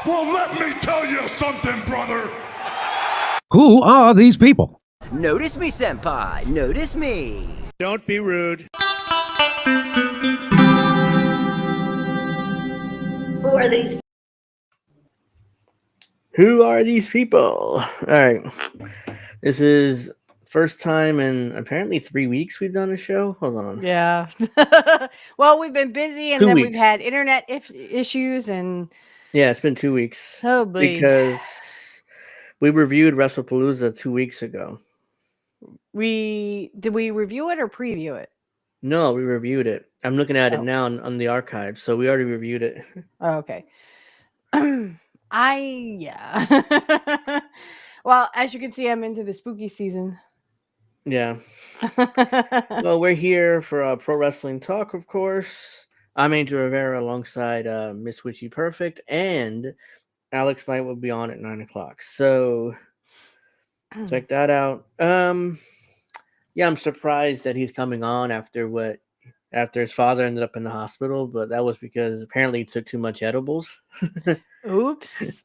Well, let me tell you something, brother. Who are these people? Notice me, senpai. Notice me. Don't be rude. Who are these? Who are these people? All right. This is first time in apparently 3 weeks we've done a show. Hold on. Yeah. Well, we've been busy, and 2 then weeks. we've had internet issues, and Yeah, it's been 2 weeks. oh boy. Because we reviewed WrestlePalooza 2 weeks ago. Did we review it or preview it? No, we reviewed it. I'm looking at it now on the archive, so we already reviewed it. Oh, okay. Yeah. Well, as you can see, I'm into the spooky season. Yeah. Well, we're here for Pro Wrestling Talk, of course. I'm Angel Rivera alongside Miss Witchy Perfect, and Alex Knight will be on at 9 o'clock. So check that out. Yeah, I'm surprised that he's coming on after his father ended up in the hospital, but that was because apparently he took too much edibles. Oops.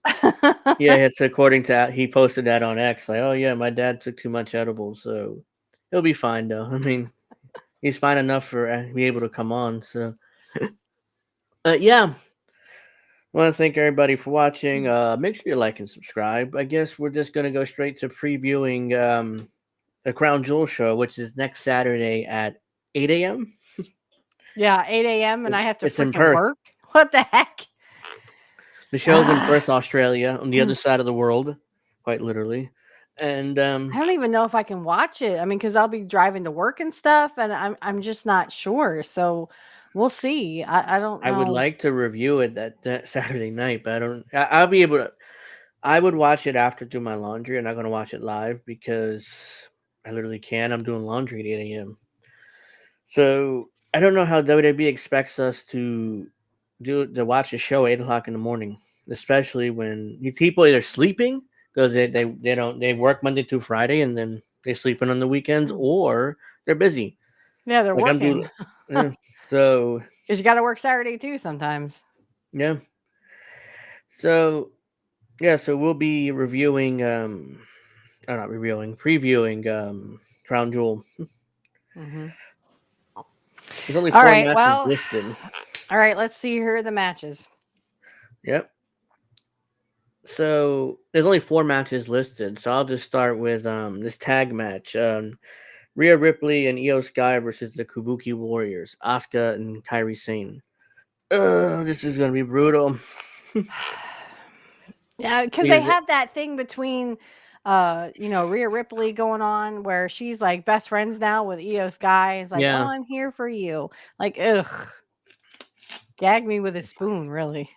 Yeah, it's according to he posted that on X, like, oh yeah, my dad took too much edibles, so he'll be fine though. I mean, he's fine enough for be able to come on. So, yeah, I want to thank everybody for watching. Make sure you like and subscribe. I guess we're just gonna go straight to previewing the Crown Jewel show, which is next Saturday at 8 a.m. Yeah, 8 a.m. and I have to It's in freaking Perth. work. What the heck? The show's in Perth, Australia, on the other side of the world, quite literally. And I don't even know if I can watch it. I mean, because I'll be driving to work and stuff, and I'm just not sure. So we'll see. I don't know. I would like to review it that Saturday night, but I'll be able to. I would watch it after do my laundry. I'm not going to watch it live because I literally can't. I'm doing laundry at 8 a.m. So I don't know how WWE expects us to watch a show 8 o'clock in the morning, especially when people either sleeping because they work Monday through Friday and then they sleep in on the weekends, or they're busy. Yeah, they're working. So because you got to work Saturday too sometimes. Yeah. So yeah, so we'll be previewing Crown Jewel. Mm-hmm. There's only 4 matches listed. All right, let's see here are the matches. Yep. So there's only 4 matches listed. So I'll just start with this tag match. Rhea Ripley and Io Sky versus the Kabuki Warriors, Asuka and Kairi Sane. This is gonna be brutal. Yeah, because they have that thing between, Rhea Ripley going on where she's like best friends now with Io Sky. It's like, oh, Yeah. I'm here for you. Like, ugh, gag me with a spoon, really.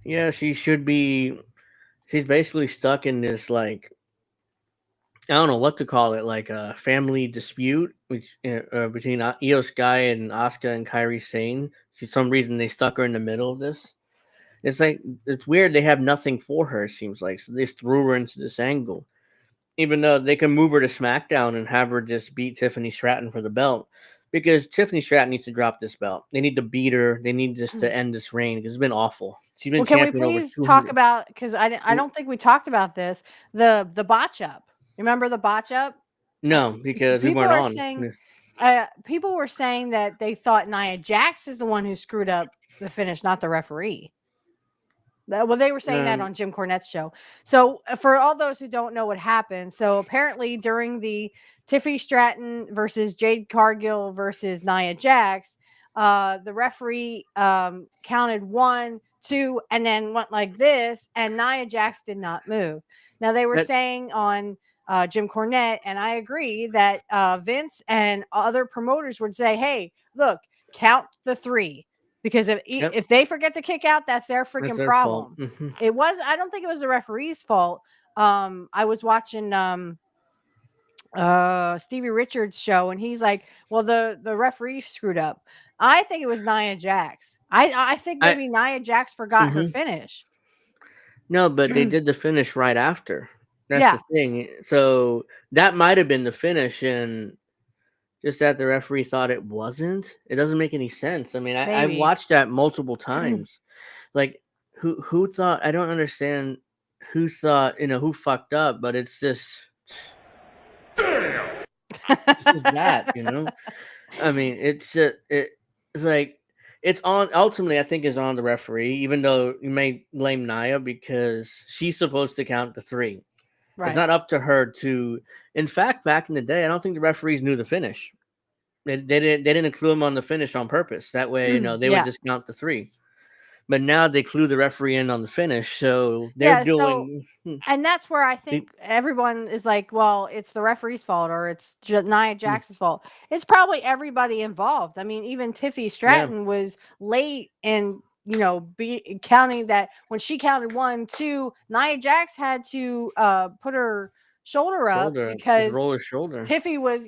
Yeah, she's basically stuck in this, like, I don't know what to call it, like a family dispute between Io Sky and Asuka and Kairi Sane. For some reason, they stuck her in the middle of this. It's like, it's weird. They have nothing for her, it seems like. So they just threw her into this angle. Even though they can move her to SmackDown and have her just beat Tiffany Stratton for the belt. Because Tiffany Stratton needs to drop this belt. They need to beat her. They need just to end this reign because it's been awful. She's been Well, can we champion over please talk 200. about, because I don't think we talked about this, the botch up. Remember the botch up? No, because we People weren't are on. saying, people were saying that they thought Nia Jax is the one who screwed up the finish, not the referee. Well, they were saying that on Jim Cornette's show. So, for all those who don't know what happened, so apparently during the Tiffany Stratton versus Jade Cargill versus Nia Jax, the referee counted 1, 2, and then went like this, and Nia Jax did not move. Now, they were saying on Jim Cornette, and I agree, that Vince and other promoters would say, hey, look, count the 3. Because if they forget to kick out, that's their freaking problem. It was, I don't think it was the referee's fault. I was watching Stevie Richards' show, and he's like, well, the referee screwed up. I think it was Nia Jax. I think maybe Nia Jax forgot her finish. No, but they did the finish right after. That's the thing. So that might have been the finish, and just that the referee thought it wasn't. It doesn't make any sense. I mean, I watched that multiple times. Like, who thought? I don't understand who thought, who fucked up, but it's just, it's just that, I mean, it's like, it's on, ultimately I think is on the referee, even though you may blame Nia because she's supposed to count the 3. Right. It's not up to her to. In fact, back in the day, I don't think the referees knew the finish. They didn't include them on the finish on purpose. That way, they would just count the 3. But now they clue the referee in on the finish, so they're doing. And that's where I think everyone is like, well, it's the referee's fault or it's Nia Jax's fault. It's probably everybody involved. I mean, even Tiffany Stratton was late in, counting that when she counted 1, 2, Nia Jax had to put her shoulder up because roll her shoulder. Tiffy was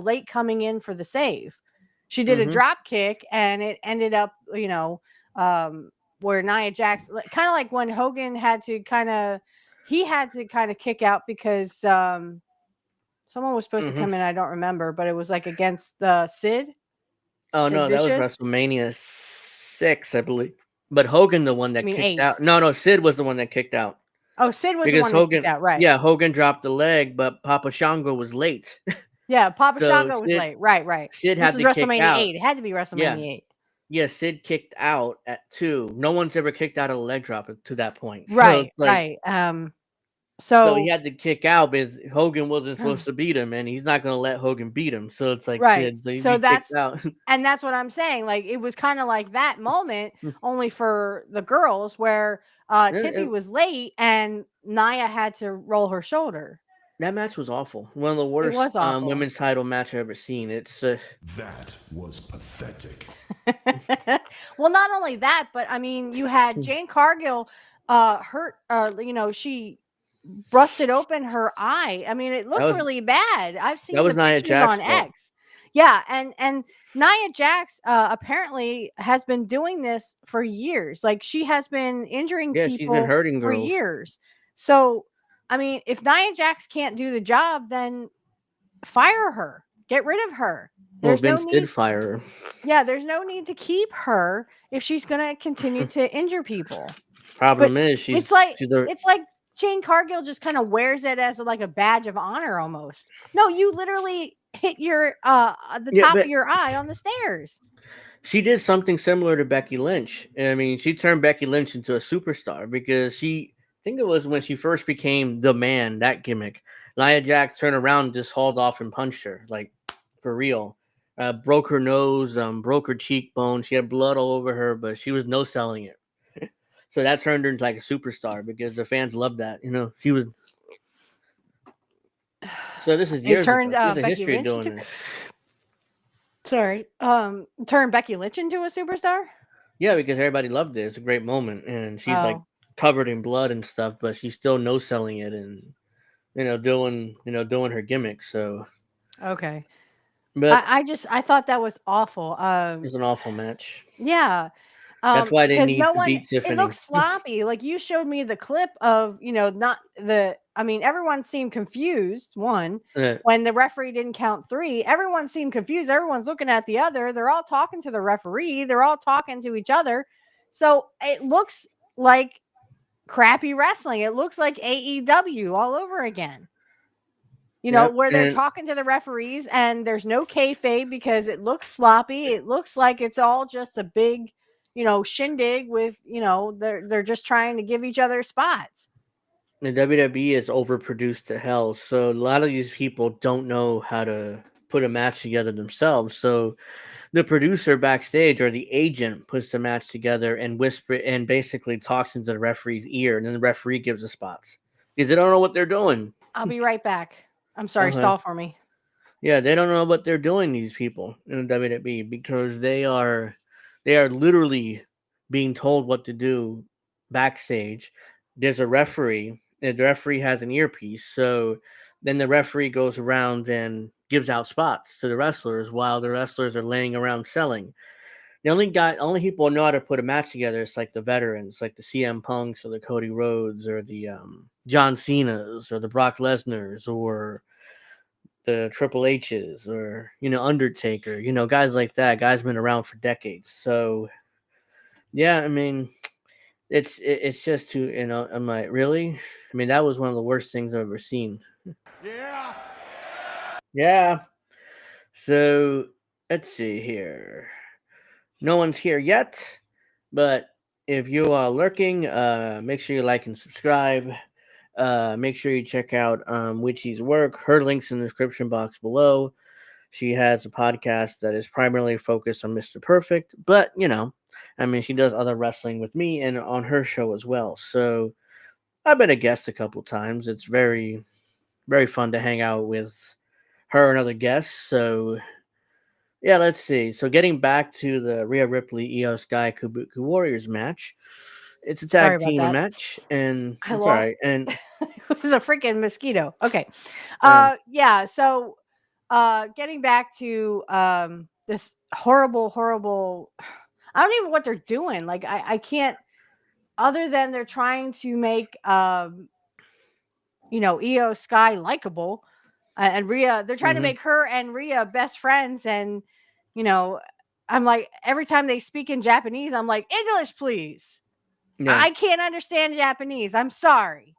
late coming in for the save. She did a drop kick and it ended up, where Nia Jax, kind of like when Hogan had to kind of kick out because someone was supposed to come in. I don't remember, but it was like against Sid. Oh, Sid no, Vicious. that was WrestleMania 6, I believe. But Hogan, the one that kicked 8. Out. No, Sid was the one that kicked out. Oh, Sid was the one that kicked out, right? Yeah, Hogan dropped the leg, but Papa Shango was late. Yeah, Papa Shango was late. Right. Sid had to kick out. 8. It had to be WrestleMania 8. Yeah, Sid kicked out at 2. No one's ever kicked out of a leg drop to that point. Right, so, right. So he had to kick out because Hogan wasn't supposed to beat him, and he's not going to let Hogan beat him. So it's like, right. Sid, so that's kicked out. And that's what I'm saying. Like, it was kind of like that moment, only for the girls, where Tiffy was late and Nia had to roll her shoulder. That match was awful. One of the worst women's title match I've ever seen. It's that was pathetic. Well, not only that, but I mean, you had Jane Cargill hurt. She busted open her eye. I mean, it looked really bad. I've seen the pictures on X. Yeah, and Nia Jax apparently has been doing this for years. Like, she has been injuring people. She's been hurting girls for years. So, I mean, if Nia Jax can't do the job, then fire her. Get rid of her. There's Vince did fire her. Yeah, there's no need to keep her if she's going to continue to injure people. Problem is, it's like Jane Cargill just kind of wears it as like a badge of honor almost. No, you literally hit your the top of your eye on the stairs. She did something similar to Becky Lynch. I mean, she turned Becky Lynch into a superstar because I think it was when she first became the man, that gimmick. Nia Jax turned around and just hauled off and punched her, like, for real. Broke her nose, broke her cheekbone. She had blood all over her, but she was no selling it. So that turned her into like a superstar because the fans loved that. She was. So this is It years turned ago. She has a Becky history of Lynch doing into this. sorry, turned Becky Lynch into a superstar. Yeah, because everybody loved it. It's a great moment, and she's like Oh, covered in blood and stuff, but she's still no selling it and doing her gimmick. So, okay. but I thought that was awful. it's an awful match. Yeah. That's why they Because need no to one beat it Tiffany. looks sloppy. Like you showed me the clip of, not the I mean, everyone seemed confused, one, Uh, when the referee didn't count three. Everyone seemed confused. Everyone's looking at the other. They're all talking to the referee. They're all talking to each other. So it looks like crappy wrestling. It looks like AEW all over again. yep, Where they're and talking to the referees and there's no kayfabe because it looks sloppy. It looks like it's all just a big, shindig with, they're just trying to give each other spots. the WWE is overproduced to hell. So a lot of these people don't know how to put a match together themselves. So the producer backstage or the agent puts the match together and whisper and basically talks into the referee's ear, and then the referee gives the spots because they don't know what they're doing. I'll be right back. I'm sorry, Okay. stall for me. Yeah, they don't know what they're doing. These people in the WWE because they are literally being told what to do backstage. There's a referee. And the referee has an earpiece, so then the referee goes around and gives out spots to the wrestlers while the wrestlers are laying around selling. Only people who know how to put a match together is like the veterans, like the CM Punks or the Cody Rhodes or the John Cena's or the Brock Lesnar's or the Triple H's or Undertaker, guys like that. Guys been around for decades. So yeah, I mean, it's just too. I'm like, really? I mean, that was one of the worst things I've ever seen. Yeah. Yeah. So let's see here. No one's here yet, but if you are lurking, make sure you like and subscribe. Make sure you check out Witchy's work. Her links in the description box below. She has a podcast that is primarily focused on Mr. Perfect, but I mean, she does other wrestling with me and on her show as well. So I've been a guest a couple times. It's very, very fun to hang out with her and other guests. So yeah, let's see. So getting back to the Rhea Ripley Io Sky Kabuki Warriors match, it's a Sorry tag about team that. match, and I it's all lost. right. And It was a freaking mosquito. Okay. um, Yeah. So, getting back to this horrible. I don't even know what they're doing. Like, I can't. Other than they're trying to make Io Sky likable, and Rhea. They're trying to mhm, make her and Rhea best friends, and you know, I'm like every time they speak in Japanese, I'm like English, please. yeah, I can't understand Japanese. I'm sorry.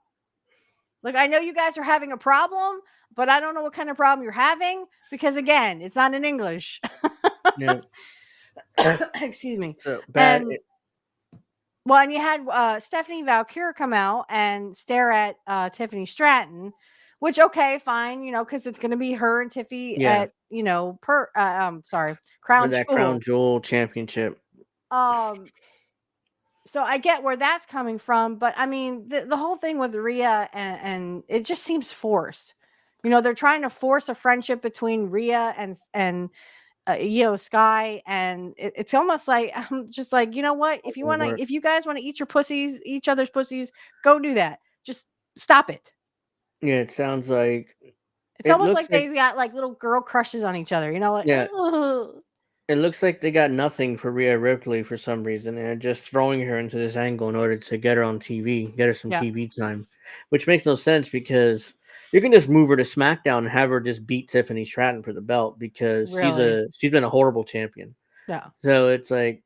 Like, I know you guys are having a problem, but I don't know what kind of problem you're having because, again, it's not in English. yeah. Excuse me. So bad. And well, and you had Stephanie Valkyr come out and stare at Tiffany Stratton, which okay, fine, because it's going to be her and Tiffy Yeah, at sorry, for Crown that Crown Jewel. Jewel Championship. Um, so I get where that's coming from, but I mean the whole thing with Rhea and it just seems forced. They're trying to force a friendship between Rhea and Io Sky, and it's almost like I'm just like, you know what? Will work. If you guys want to eat your pussies, each other's pussies, go do that. Just stop it. Yeah, it sounds like It's it almost looks like like they got like little girl crushes on each other. Like, yeah, ugh. it looks like they got nothing for Rhea Ripley for some reason, and they're just throwing her into this angle in order to get her on TV, get her some Yeah, TV time, which makes no sense because you can just move her to SmackDown and have her just beat Tiffany Stratton for the belt because really. she's been a horrible champion. Yeah. So it's like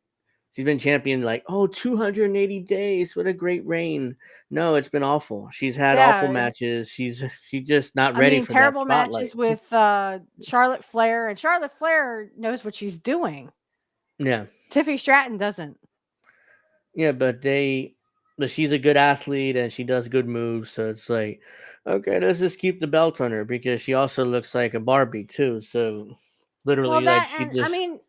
she's been champion like 280 days. What a great reign. No, it's been awful. She's had awful Yeah. matches. She's just not I ready mean, for that terrible spotlight. matches with Charlotte Flair, and Charlotte Flair knows what she's doing. Yeah. Tiffany Stratton doesn't. Yeah, but she's a good athlete and she does good moves, so it's like, okay, let's just keep the belt on her because she also looks like a Barbie too. So Well, literally, like that she and I just mean,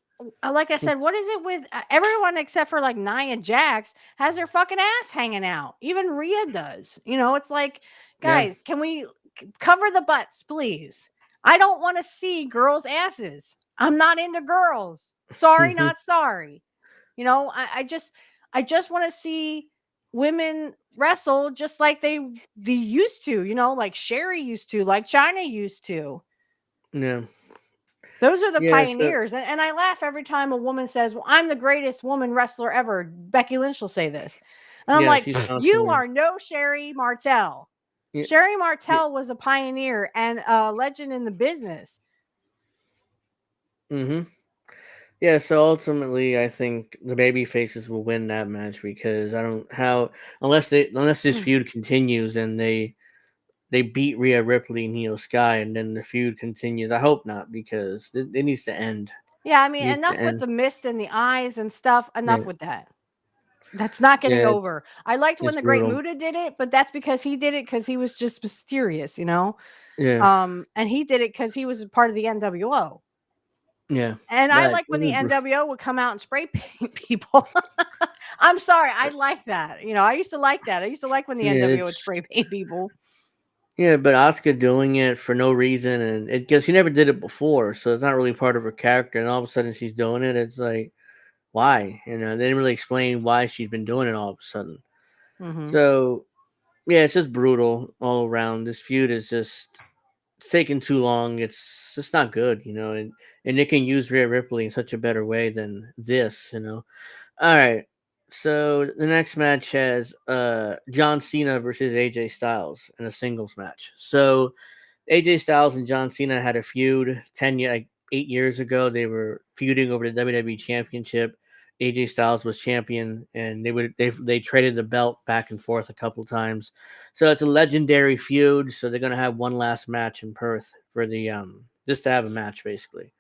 like I said, what is it with everyone except for like Nia Jax has their fucking ass hanging out. Even Rhea does. It's like, Yeah. guys, can we cover the butts, please? I don't want to see girls' asses. I'm not into girls. Sorry, not sorry. I just want to see women wrestle just like they used to, like Sherry used to, like China used to. Yeah. Those are the Yeah. So pioneers. And I laugh every time a woman says, well, I'm the greatest woman wrestler ever. Becky Lynch will say this. And I'm yeah, like, she's you constantly. are no Sherry Martel. Yeah. Sherry Martel was a pioneer and a legend in the business. Mm-hmm. Yeah, so ultimately, I think the baby faces will win that match because I don't how unless this feud continues and they beat Rhea Ripley and Io Sky and then the feud continues. I hope not because it needs to end. Yeah, I It mean, needs to enough with end. the mist in the eyes and stuff. Enough Yeah, with that. That's not getting yeah, over. I liked when it's the Great brutal. Muta did it, but that's because he did it because he was just mysterious, Yeah, And he did it because he was part of the NWO. yeah, And I but like when the NWO would come out and spray paint people. I'm sorry, I like that. I used to like that. I used to like when the yeah, NWO would it's spray paint people. yeah, but Asuka doing it for no reason and it because she never did it before, so it's not really part of her character. And all of a sudden she's doing it. It's like why? They didn't really explain why she's been doing it all of a sudden. Mm-hmm. So yeah, it's just brutal all around. This feud is just taking too long. It's just not good, and they can use Rhea Ripley in such a better way than this. All right. So the next match has John Cena versus AJ Styles in a singles match. So AJ Styles and John Cena had a feud 8 years ago. They were feuding over the WWE Championship. AJ Styles was champion, and they traded the belt back and forth a couple times. So it's a legendary feud. So they're gonna have one last match in Perth for the just to have a match basically,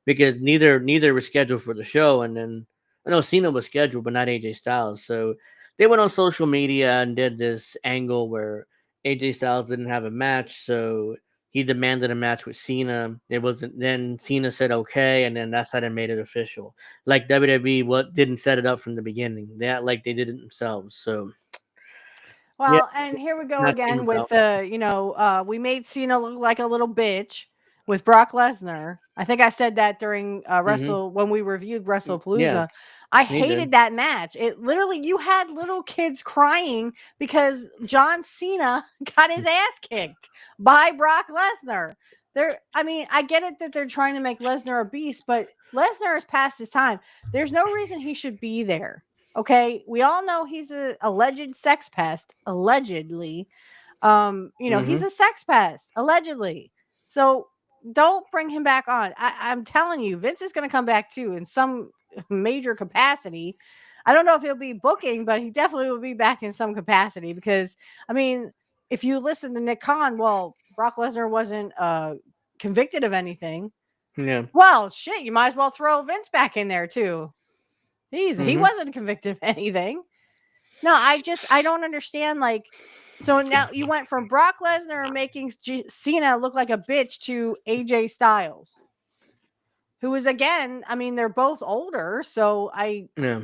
because neither was scheduled for the show, and then I know Cena was scheduled, but not AJ Styles. So they went on social media and did this angle where AJ Styles didn't have a match, so he demanded a match with Cena. It wasn't. Then Cena said okay, and then that's how they made it official. Like WWE, what didn't set it up from the beginning. They act like they did it themselves. So yeah, Well, and here we go that came again with about. we made Cena look like a little bitch with Brock Lesnar. I think I said that during Hmm. when we reviewed Yeah, WrestlePalooza. I he did. hated that match. It literally you had little kids crying because John Cena got his ass kicked by Brock Lesnar. I mean, I get it that they're trying to make Lesnar a beast, but Lesnar is past his time. There's no reason he should be there. Okay, we all know he's a alleged sex pest, allegedly. He's Hmm. a sex pest, allegedly. So don't bring him back on. I'm telling you, Vince is going to come back too in some major capacity. I don't know if he'll be booking, but he definitely will be back in some capacity because, I mean, if you listen to Nick Khan, well, Brock Lesnar wasn't convicted of anything. Yeah. Well, shit, you might as well throw Vince back in there too. He Hmm. wasn't convicted of anything. No, I don't understand. Like, so now you went from Brock Lesnar making Cena look like a bitch to AJ Styles, who is again. I mean, they're both older, so Yeah.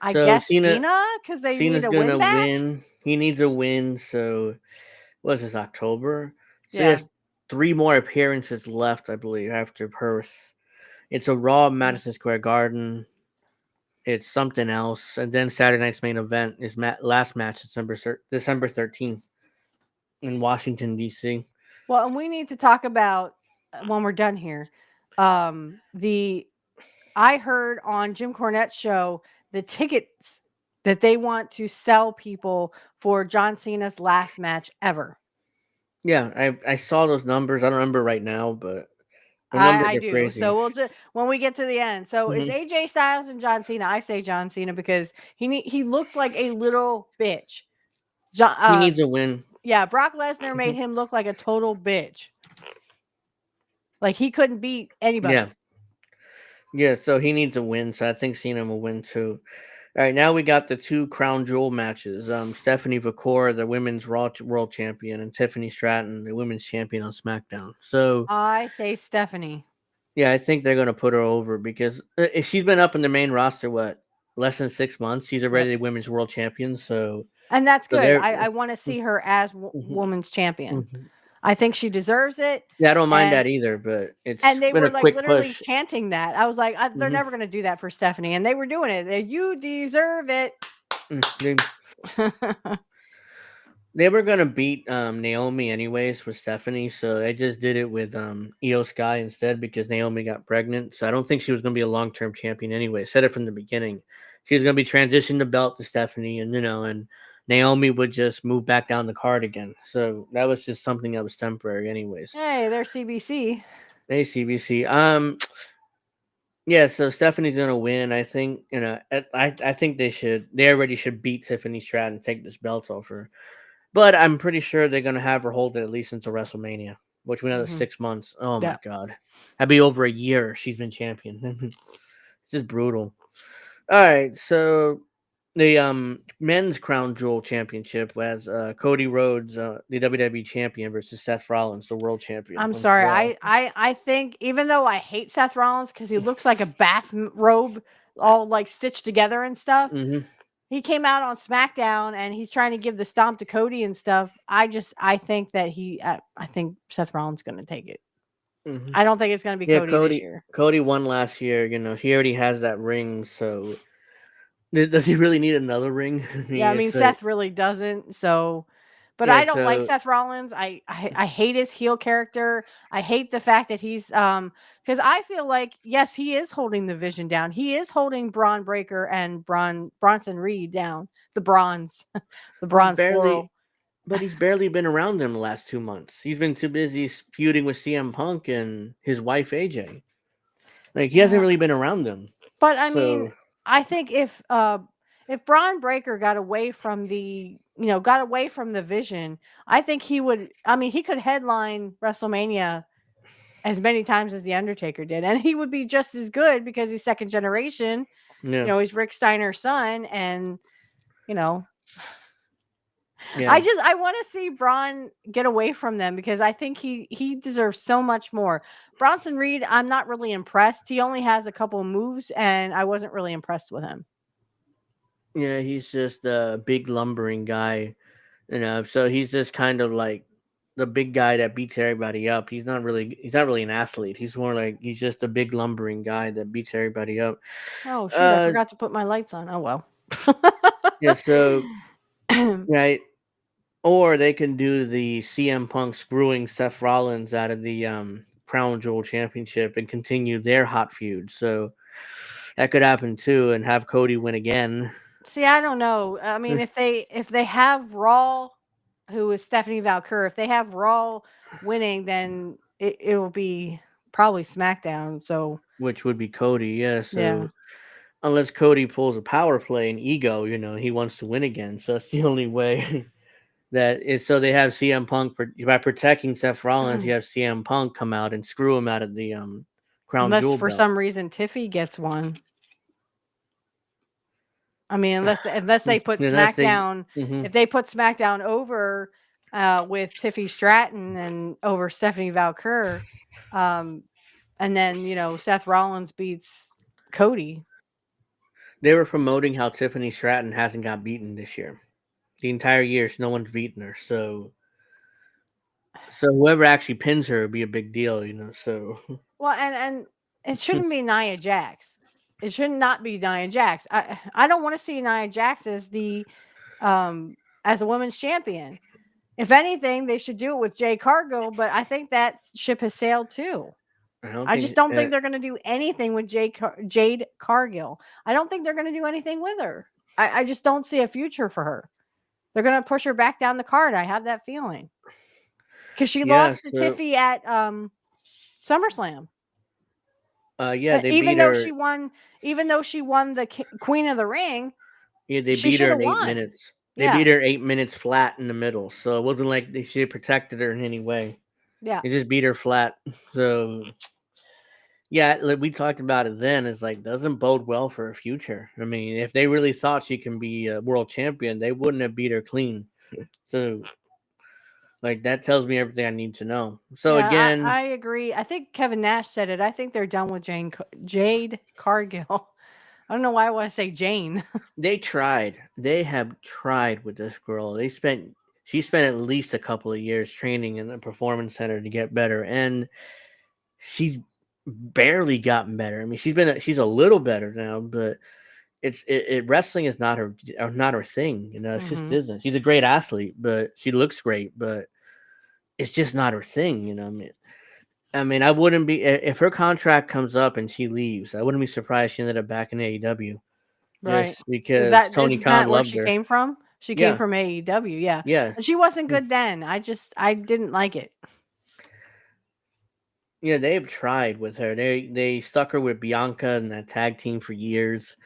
I So guess Cena because they need Cena's a win gonna back. win. He needs a win. So what's this, October? So he Yeah. has 3 more appearances left, I believe, after Perth. It's a Raw, Madison Square Garden. It's something else, and then Saturday night's main event is last match, December 13th in Washington D.C. Well, and we need to talk about when we're done here. The I heard on Jim Cornette's show the tickets that they want to sell people for John Cena's last match ever. Yeah, I saw those numbers. I don't remember right now, but the numbers I are do. crazy. So we'll just when we get to the end. So it's Hmm. AJ Styles and John Cena. I say John Cena because he looks like a little bitch. John, He needs a win. yeah, Brock Lesnar made Mhm. him look like a total bitch. Like he couldn't beat Yeah, anybody. yeah. So he needs a win. So I think Cena will win too. All right, now we got the 2 crown jewel matches. Stephanie Vakor, the women's Raw World Champion, and Tiffany Stratton, the women's champion on SmackDown. So I say Stephanie. Yeah, I think they're gonna put her over because she's been up in the main roster less than 6 months. She's Yep. already the women's world champion, And that's so good. they're I want to see her as Mhm, woman's champion. mhm. I think she deserves it. Yeah, I don't mind And that either, but it's and they been were a like quick literally push. chanting that. I was like, they're Mhm. never going to do that for Stephanie. And they were doing it. You deserve it. They, they were gonna beat Naomi anyways with Stephanie, so they just did it with Io Sky instead because Naomi got pregnant. So I don't think she was gonna be a long term champion anyway. Said it from the beginning. She was gonna be transitioning the belt to Stephanie, and and Naomi would just move back down the card again. So that was just something that was temporary, anyways. Hey, they're CBC. Hey CBC. Yeah, so Stephanie's gonna win. I think I think they already should beat Tiffany Stratton and take this belt off her. But I'm pretty sure they're gonna have her hold it at least until WrestleMania, which we another Mhm. 6 months. Oh my Yeah. god, that'd be over a year. She's been champion. It's just brutal. All right, so the men's crown jewel championship was Cody Rhodes, the WWE champion, versus Seth Rollins, the world champion. I'm On sorry. Raw. I think even though I hate Seth Rollins because he looks like a robe all like stitched together and stuff, Hmm. he came out on SmackDown and he's trying to give the stomp to Cody and stuff. I think that I think Seth Rollins going to take it. Hmm. I don't think it's going to be Yeah, Cody this year. Cody won last year. He already has that ring. So does he really need another ring? Yeah, I mean So Seth really doesn't. So, but yeah, I don't like so Seth Rollins. I hate his heel character. I hate the fact that he's because I feel like yes, he is holding the Vision down. He is holding Braun Breaker and Bronson Reed down. The Bronze, the he's Bronze barely plural. But he's barely been around them the last 2 months. He's been too busy feuding with CM Punk and his wife AJ. Like he hasn't Yeah, really been around them. but I mean, So I think if Braun Breaker got away from got away from the Vision, I think he would. I mean, he could headline WrestleMania as many times as The Undertaker did. And he would be just as good because he's second generation. yeah, He's Rick Steiner's son. And, you know, yeah, I want to see Braun get away from them because I think he deserves so much more. Bronson Reed, I'm not really impressed. He only has a couple moves and I wasn't really impressed with him. yeah. He's just a big lumbering guy, So he's just kind of like the big guy that beats everybody up. He's not really an athlete. He's more like he's just a big lumbering guy that beats everybody up. Oh shoot, I Uh, forgot to put my lights on. Oh well. yeah. So right. Or they can do the CM Punk screwing Seth Rollins out of the Crown Jewel Championship and continue their hot feud. So that could happen too, and have Cody win again. See, I don't know. I mean, if they have Raw, who is Stephanie Valcour, if they have Raw winning, then it will be probably SmackDown. So Which would be Cody, yeah. yeah, So unless Cody pulls a power play and ego, he wants to win again. So that's the only way that is. So they have CM Punk by protecting Seth Rollins. You have CM Punk come out and screw him out of the Crown unless Jewel for belt. some reason Tiffy gets one. I mean, unless they put Unless they, SmackDown, mhm. if they put SmackDown over with Tiffy Stratton and over Stephanie Valcour, um, and then Seth Rollins beats Cody. They were promoting how Tiffany Stratton hasn't got beaten this year. The entire year, no one's beaten her. So whoever actually pins her would be a big deal. So Well, and it shouldn't be Nia Jax. It should not be Nia Jax. I don't want to see Nia Jax as a women's champion. If anything, they should do it with Jade Cargill, but I think that ship has sailed too. I don't I just think don't think they're going to do anything with Jade Cargill. I don't think they're going to do anything with her. I just don't see a future for her. They're going to push her back down the card. I have that feeling because she yeah. lost to So Tiffy at SummerSlam. yeah, they Even beat though her. she won, the Queen of the Ring, Yeah, they she beat should her have in eight won. minutes. They beat Yeah, her 8 minutes flat in the middle. So it wasn't like she protected her in any way. yeah. They just beat her flat. So yeah, like we talked about it then. It's like doesn't bode well for her future. I mean, if they really thought she can be a world champion, they wouldn't have beat her clean. So Like that tells me everything I need to know. So Yeah, again, I agree. I think Kevin Nash said it. I think they're done with Jade Cargill. I don't know why I want to say Jane. they tried. They have tried with this girl. She spent at least a couple of years training in the performance center to get better, and she's barely gotten better. I mean, she's a little better now, but wrestling is not her thing. You know, it just Hmm. isn't. She's a great athlete, but she looks great, but it's just not her thing. You know, I mean, I wouldn't be if her contract comes up and she leaves. I wouldn't be surprised she ended up back in AEW Right. just because Tony Isn't Khan that where loved she her. came from? She came Yeah, from AEW, yeah. yeah, And she wasn't mm, good then. I didn't like it. yeah. They've tried with her. They stuck her with Bianca in that tag team for years.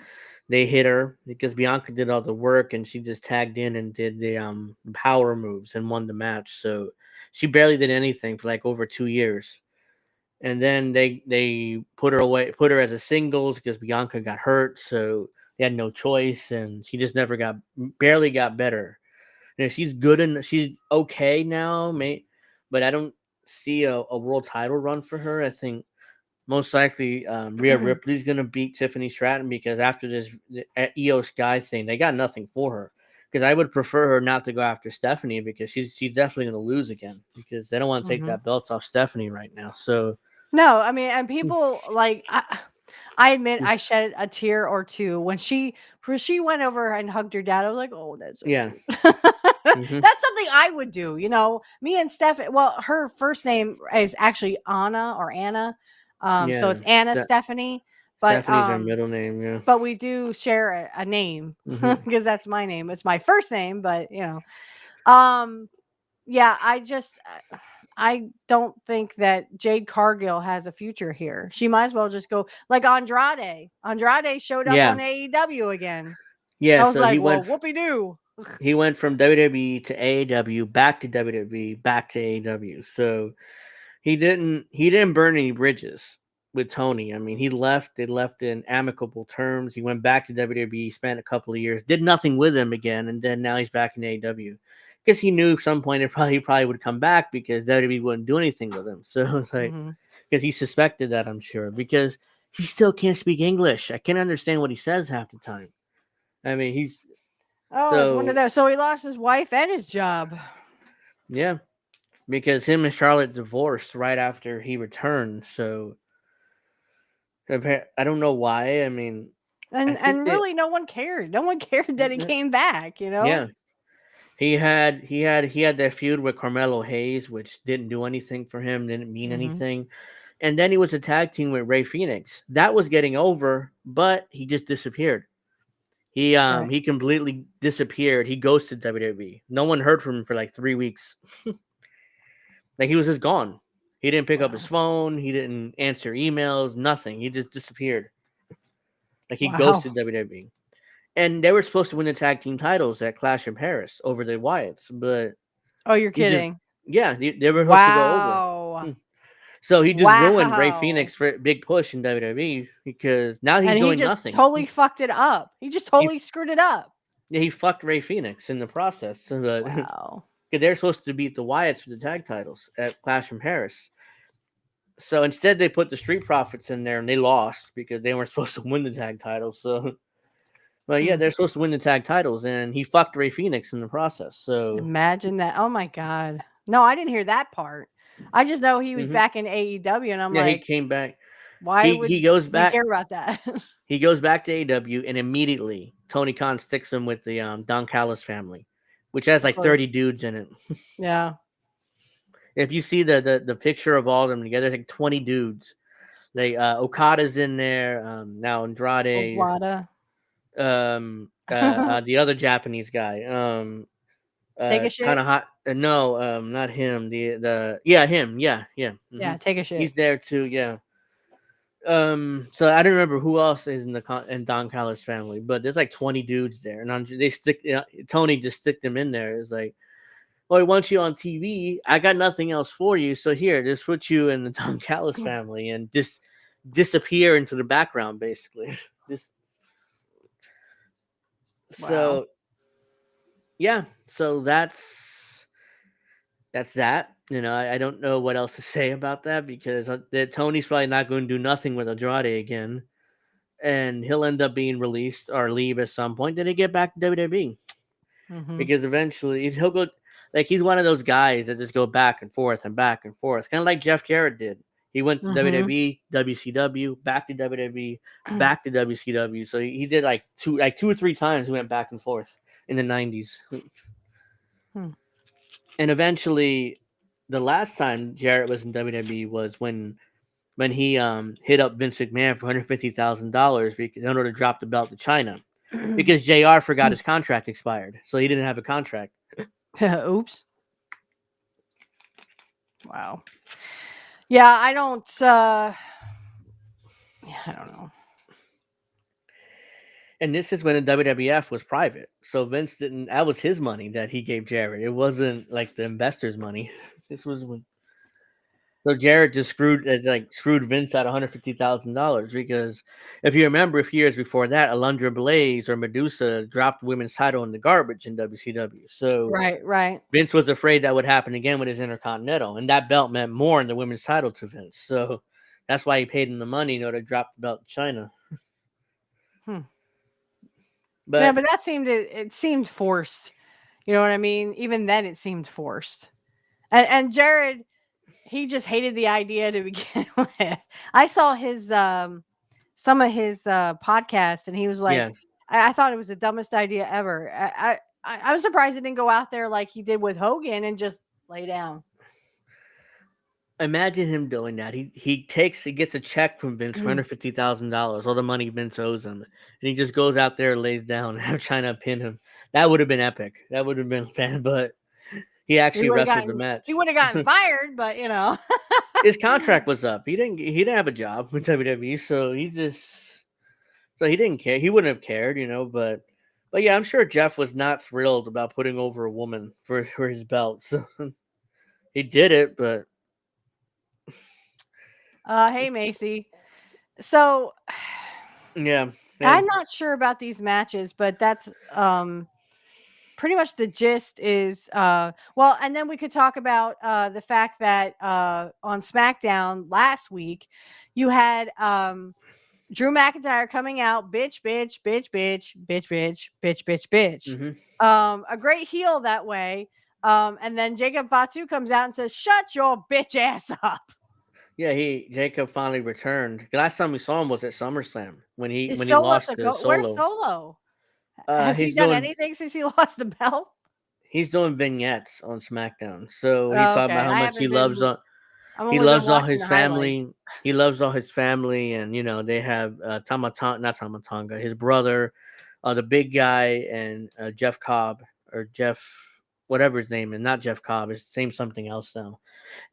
They hit her because Bianca did all the work and she just tagged in and did the power moves and won the match. So she barely did anything for like over 2 years. And then they put her as a singles because Bianca got hurt, so they had no choice, and she just barely got better. You know, she's good and she's okay now, mate, but I don't see a world title run for her. I think most likely Rhea Ripley's gonna beat Tiffany Stratton because after this Io Sky thing, they got nothing for her. Because I would prefer her not to go after Stephanie because she's definitely gonna lose again because they don't want to take Hmm. that belt off Stephanie right now. So. No, I mean, and people like I admit I shed a tear or two when she went over and hugged her dad. I was like, oh, that's so Yeah. cute. Mhm. That's something I would do. You know, me and Steph. Well, her first name is actually Anna or Anna. So Yeah. it's Anna Stephanie, but Stephanie's our middle name, yeah. we do share a name Mhm. because that's my name. It's my first name, but um, yeah, I don't think that Jade Cargill has a future here. She might as well just go like Andrade. Andrade showed up Yeah. on AEW again. Yeah, I was so like, well, whoopee doo. he went from WWE to AEW, back to WWE, back to AEW. So he didn't burn any bridges with Tony. I mean, they left in amicable terms. He went back to WWE, spent a couple of years, did nothing with him again, and then now he's back in AEW. Because he knew at some point he probably would come back because WWE wouldn't do anything with him. So it's like Hmm. because he suspected that, I'm sure, because he still can't speak English. I can't understand what he says half the time. I mean, he's Oh, it's one of so those. So he lost his wife and his job. yeah, because him and Charlotte divorced right after he returned. So I don't know why. I mean, I think And that really no one cared. No one cared that he came back, you know? yeah, he had that feud with Carmelo Hayes, which didn't do anything for him, didn't mean Hmm. anything. And then he was a tag team with Ray Phoenix. That was getting over, but he just disappeared. Right. He completely disappeared. He ghosted WWE. No one heard from him for like 3 weeks. Like he was just gone. He didn't pick up his Wow. phone. He didn't answer emails. Nothing. He just disappeared. Like he Wow. ghosted WWE. And they were supposed to win the tag team titles at Clash in Paris over the Wyatts, but Oh, you're he just kidding. yeah, they were supposed to go over. Wow. Hmm. So he just ruined Ray Wow. Phoenix for a big push in WWE because now he's And he doing just nothing. totally fucked it up. He just He totally screwed it up. he fucked Ray Phoenix in the process. So that Wow. because they're supposed to beat the Wyatts for the tag titles at Clash in Paris. So instead, they put the Street Profits in there, and they lost because they weren't supposed to win the tag titles. So, but yeah, Hmm. they're supposed to win the tag titles, and he fucked Ray Phoenix in the process. So, Imagine that. Oh my God. No, I didn't hear that part. I just know he was mhm. back in AEW, and I'm Yeah, he like, came back. why He would goes we back. care about that? He goes back to AEW, and immediately Tony Khan sticks him with the Don Callis family, which has Of like course. 30 dudes in it. Yeah. If you see the picture of all of them together, there's like 20 dudes. Like Okada's in there now. Andrade, Oblada. the other Japanese guy, Take a kind shit. of hot. No, not him. The yeah, him. Yeah, yeah. Yeah, take a shit. He's there too. Yeah. So I don't remember who else is in in Don Callis family, but there's like 20 dudes there, and they stick Tony just stick them in there. It's like, well, he wants you on TV. I got nothing else for you, so here, just put you in the Don Callis family and just disappear into the background, basically. Just Wow. so yeah, so that's that. I don't know what else to say about that because Tony's probably not going to do nothing with Andrade again, and he'll end up being released or leave at some point. Then he get back to WWE Mm-hmm. because eventually he'll go. Like he's one of those guys that just go back and forth and back and forth, kind of like Jeff Jarrett did. He went to Mm-hmm. WWE, WCW, back to WWE, back to WCW. So he did like two or three times. He went back and forth in the '90s, Hmm. and eventually, the last time Jarrett was in WWE was when he hit up Vince McMahon for $150,000 in order to drop the belt to China because JR forgot his contract expired, so he didn't have a contract. Oops. Wow. Yeah, I don't know. And this is when the WWF was private, so Vince didn't. That was his money that he gave Jarrett. It wasn't like the investors' money. This was when. So Jarrett just screwed Vince out $150,000 because if you remember a few years before that, Alundra Blaze or Medusa dropped women's title in the garbage in WCW. So Right. Vince was afraid that would happen again with his Intercontinental, and that belt meant more than the women's title to Vince. So that's why he paid him the money in order to drop the belt to China. But that seemed forced. You know what I mean? Even then it seemed forced. And Jared, he just hated the idea to begin with. I saw his some of his podcasts, and he was like, Yeah. I thought it was the dumbest idea ever. I was surprised he didn't go out there like he did with Hogan and just lay down. Imagine him doing that. He gets a check from Vince for $150,000, all the money Vince owes him, and he just goes out there, lays down, and have China pin him. That would have been epic. That would have been fan, but he actually wrestled the match. He would have gotten fired, but his contract was up. He didn't have a job with WWE, so he didn't care. He wouldn't have cared, But yeah, I'm sure Jeff was not thrilled about putting over a woman for his belt. So he did it, but. Hey Macy. So Yeah. I'm not sure about these matches, but that's pretty much the gist is well, and then we could talk about the fact that on SmackDown last week you had Drew McIntyre coming out, bitch. A great heel that way. And then Jacob Fatu comes out and says, "Shut your bitch ass up." Yeah, Jacob finally returned. The last time we saw him was at SummerSlam when he Solo lost to Solo. Where's Solo? Has he done anything since he lost the belt? He's doing vignettes on SmackDown. So he's talking about how much he loves all his family. He loves all his family, and they have not Tamatonga, his brother, the big guy, and Jeff Cobb or Jeff, whatever his name is, not Jeff Cobb. His name's something else now.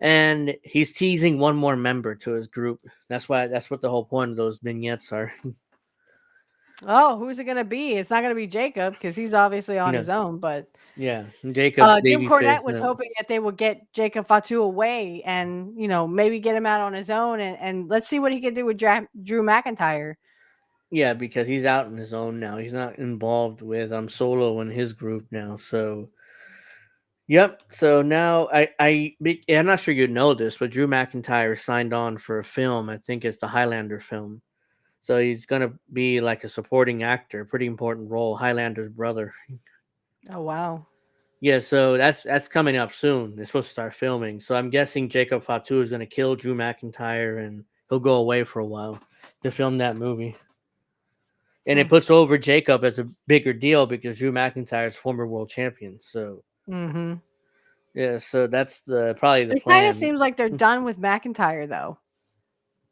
And he's teasing one more member to his group. That's what the whole point of those vignettes are. Oh, who's it going to be? It's not going to be Jacob because he's obviously on his own. But yeah, Jacob. Jim Cornette was hoping that they would get Jacob Fatu away and maybe get him out on his own and let's see what he can do with Drew McIntyre. Yeah, because he's out on his own now. He's not involved with Solo and his group now. So. Yep. So now I'm not sure you know this, but Drew McIntyre signed on for a film. I think it's the Highlander film. So he's gonna be like a supporting actor, pretty important role. Highlander's brother. Oh wow. Yeah. So that's coming up soon. They're supposed to start filming. So I'm guessing Jacob Fatu is gonna kill Drew McIntyre and he'll go away for a while to film that movie. And it puts over Jacob as a bigger deal because Drew McIntyre is former world champion. So. Mm-hmm. Yeah, so that's probably the plan. It kind plan. of seems like they're done with McIntyre, though.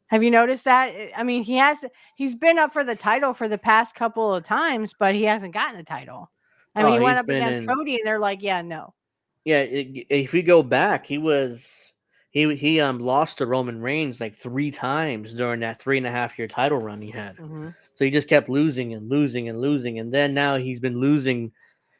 Have you noticed that? I mean, he's been up for the title for the past couple of times, but he hasn't gotten the title. I mean, he went up against Cody, and they're like, "Yeah, no." Yeah, if we go back, he lost to Roman Reigns like 3 times during that 3.5-year title run he had. Mm-hmm. So he just kept losing and losing and losing, and then now he's been losing.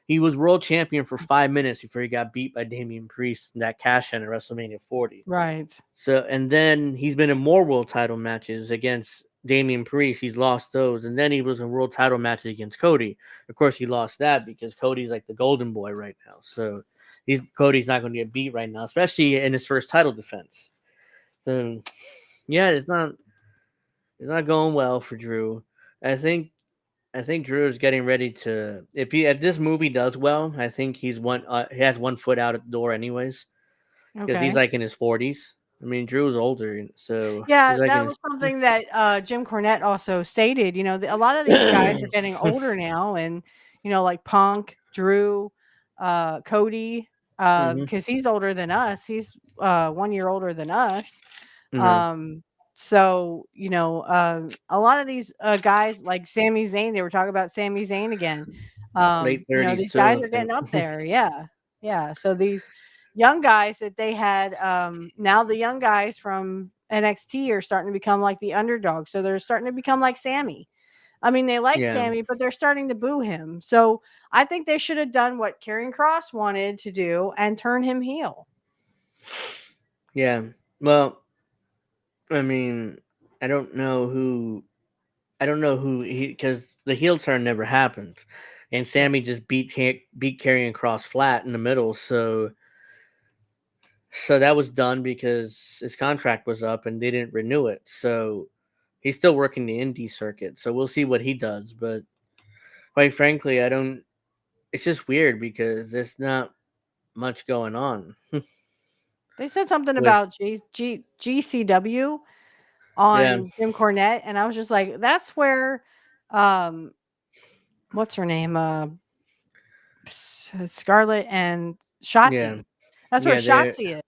He was world champion for 5 minutes before he got beat by Damian Priest in that cash in at WrestleMania 40. Right. So, and then he's been in more world title matches against Damian Priest. He's lost those. And then he was in world title matches against Cody. Of course, he lost that because Cody's like the golden boy right now. So Cody's not going to get beat right now, especially in his first title defense. So yeah, it's not going well for Drew. I think Drew is getting ready to if this movie does well, I think he has one foot out at the door anyways because he's Okay. like in his 40s. I mean, Drew's older, so he's Yeah, like in that his was something that Jim Cornette also stated. A lot of these guys are getting older now, and like Punk, Drew, Cody, Mhm, because he's older than us. He's 1 year older than us. yeah, Um, so a lot of these guys like Sami Zayn, they were talking about Sami Zayn again. late 30s These too. guys I are getting think. up there. Yeah, yeah. So these young guys that they had, now the young guys from NXT are starting to become like the underdog. So they're starting to become like Sammy. I mean, they like Yeah, Sammy, but they're starting to boo him. So I think they should have done what Karrion Kross wanted to do and turn him heel. yeah. Well, I mean, I don't know who he because the heel turn never happened, and Sammy just beat Karrion Kross flat in the middle. So that was done because his contract was up and they didn't renew it. So he's still working the indie circuit. So we'll see what he does. But quite frankly, I don't. It's just weird because there's not much going on They said something with about GCW yeah, on Jim Cornette, and I was just like, "That's where, um, what's her name, Scarlett and yeah, Shotzi. That's where yeah. There, Shotzi is."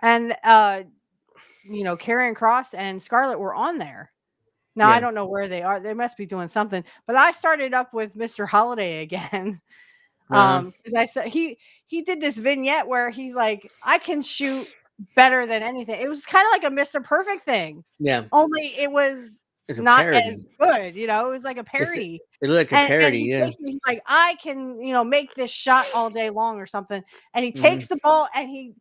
And Karrion Kross and Scarlett were on there. Now I yeah, don't know where they are. They must be doing something. But I started up with Mr. Holiday again. uh huh, Because I said he did this vignette where he's like, I can shoot better than anything. It was kind of like a Mr. Perfect thing, yeah. only it was It's a not parody. as good, it was like a It parody. looked like a And parody. he Yeah. basically he's like, I can, make this shot all day long or something. And he Hmm. takes the ball and he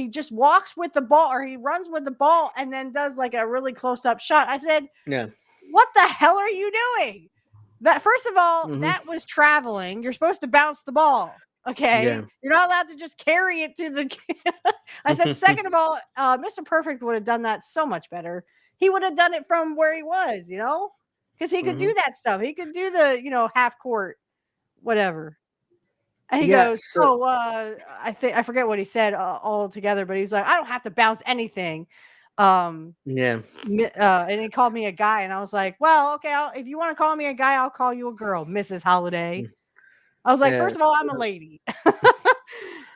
just walks with the ball or he runs with the ball and then does like a really close up shot. I said, Yeah. what the hell are you doing? That first of all, Hmm. that was traveling. You're supposed to bounce the ball. Okay. Yeah. You're not allowed to just carry it to the I said, second of all, Mr. Perfect would have done that so much better. He would have done it from where he was, because he could Hmm. do that stuff. He could do the, half court, whatever. And he Yeah. goes, So "Oh, I forget what he said altogether, but he's like, I don't have to bounce anything." Um, yeah. and he called me a guy, and I was like, "Well, okay, if you want to call me a guy, I'll call you a girl, Mrs. Holiday." I was like, Yeah. "First of all, I'm a lady,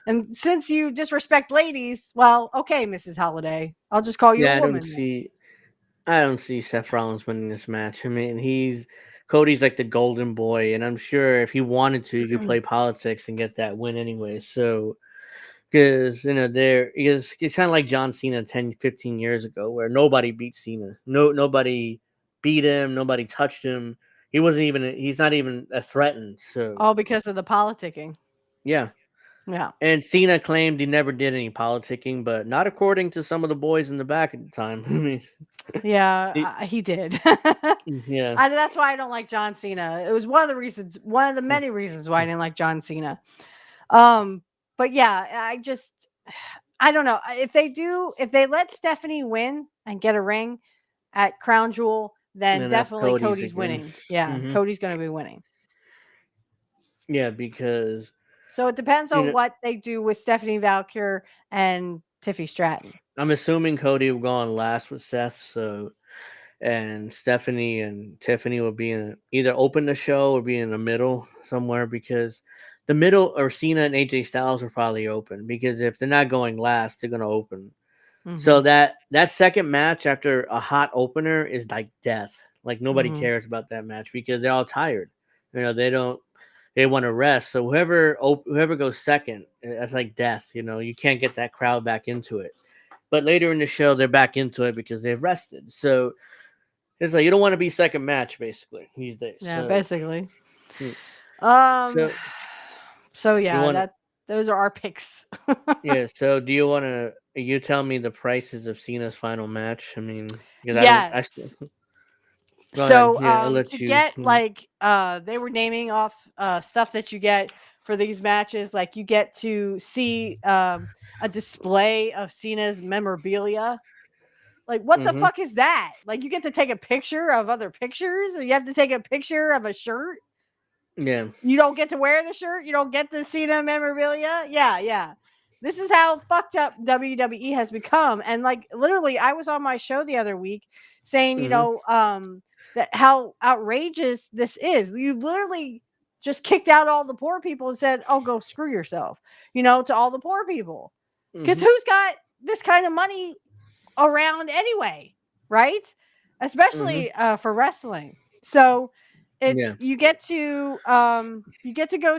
and since you disrespect ladies, well, okay, Mrs. Holiday, I'll just call you a Yeah. woman." I don't see Seth Rollins winning this match. I mean, Cody's like the golden boy, and I'm sure if he wanted to, he could play politics and get that win anyway. So, because it's kind of like John Cena 10, 15 years ago, where nobody beat Cena. Nobody beat him. Nobody touched him. He's not even a threatened. So, All because of the politicking. yeah. Yeah, And Cena claimed he never did any politicking, but not according to some of the boys in the back at the time. I mean, he, yeah, he did. yeah. That's why I don't like John Cena. It was one of the many reasons why I didn't like John Cena. Um, but yeah, I don't know if they let Stephanie win and get a ring at Crown Jewel, then And that's definitely Cody's Cody's again. winning. Yeah, Hmm. Cody's going to be winning. Yeah, because So it depends you on know what they do with Stephanie Valkyr and Tiffy Stratton. I'm assuming Cody will go on last with Seth, so and Stephanie and Tiffany will be either open the show or be in the middle somewhere because the middle or Cena and AJ Styles are probably open because if they're not going last, they're gonna open. Mm-hmm. So that second match after a hot opener is like death. Like nobody Mm-hmm. cares about that match because they're all tired. They want to rest. So whoever goes second, that's like death. You can't get that crowd back into it. But later in the show, they're back into it because they've rested. So it's like you don't want to be second match basically these days. Yeah, basically. Hmm. Um. So So you yeah, want to those are our picks. yeah. So do you want to you tell me the prices of Cena's final match? I mean, because I don't. Yes. Go So ahead. Yeah, I'll let to you. get like they were naming off stuff that you get for these matches, like you get to see a display of Cena's memorabilia. Like, what the Mhm. fuck is that? Like, you get to take a picture of other pictures, or you have to take a picture of a shirt. Yeah. You don't get to wear the shirt. You don't get to see the memorabilia. Yeah. This is how fucked up WWE has become. And like literally, I was on my show the other week saying, that how outrageous this is. You literally just kicked out all the poor people and said, "Oh, go screw yourself," to all the poor people. Because who's got this kind of money around anyway, right? Especially for wrestling. So it's Yeah. you get to go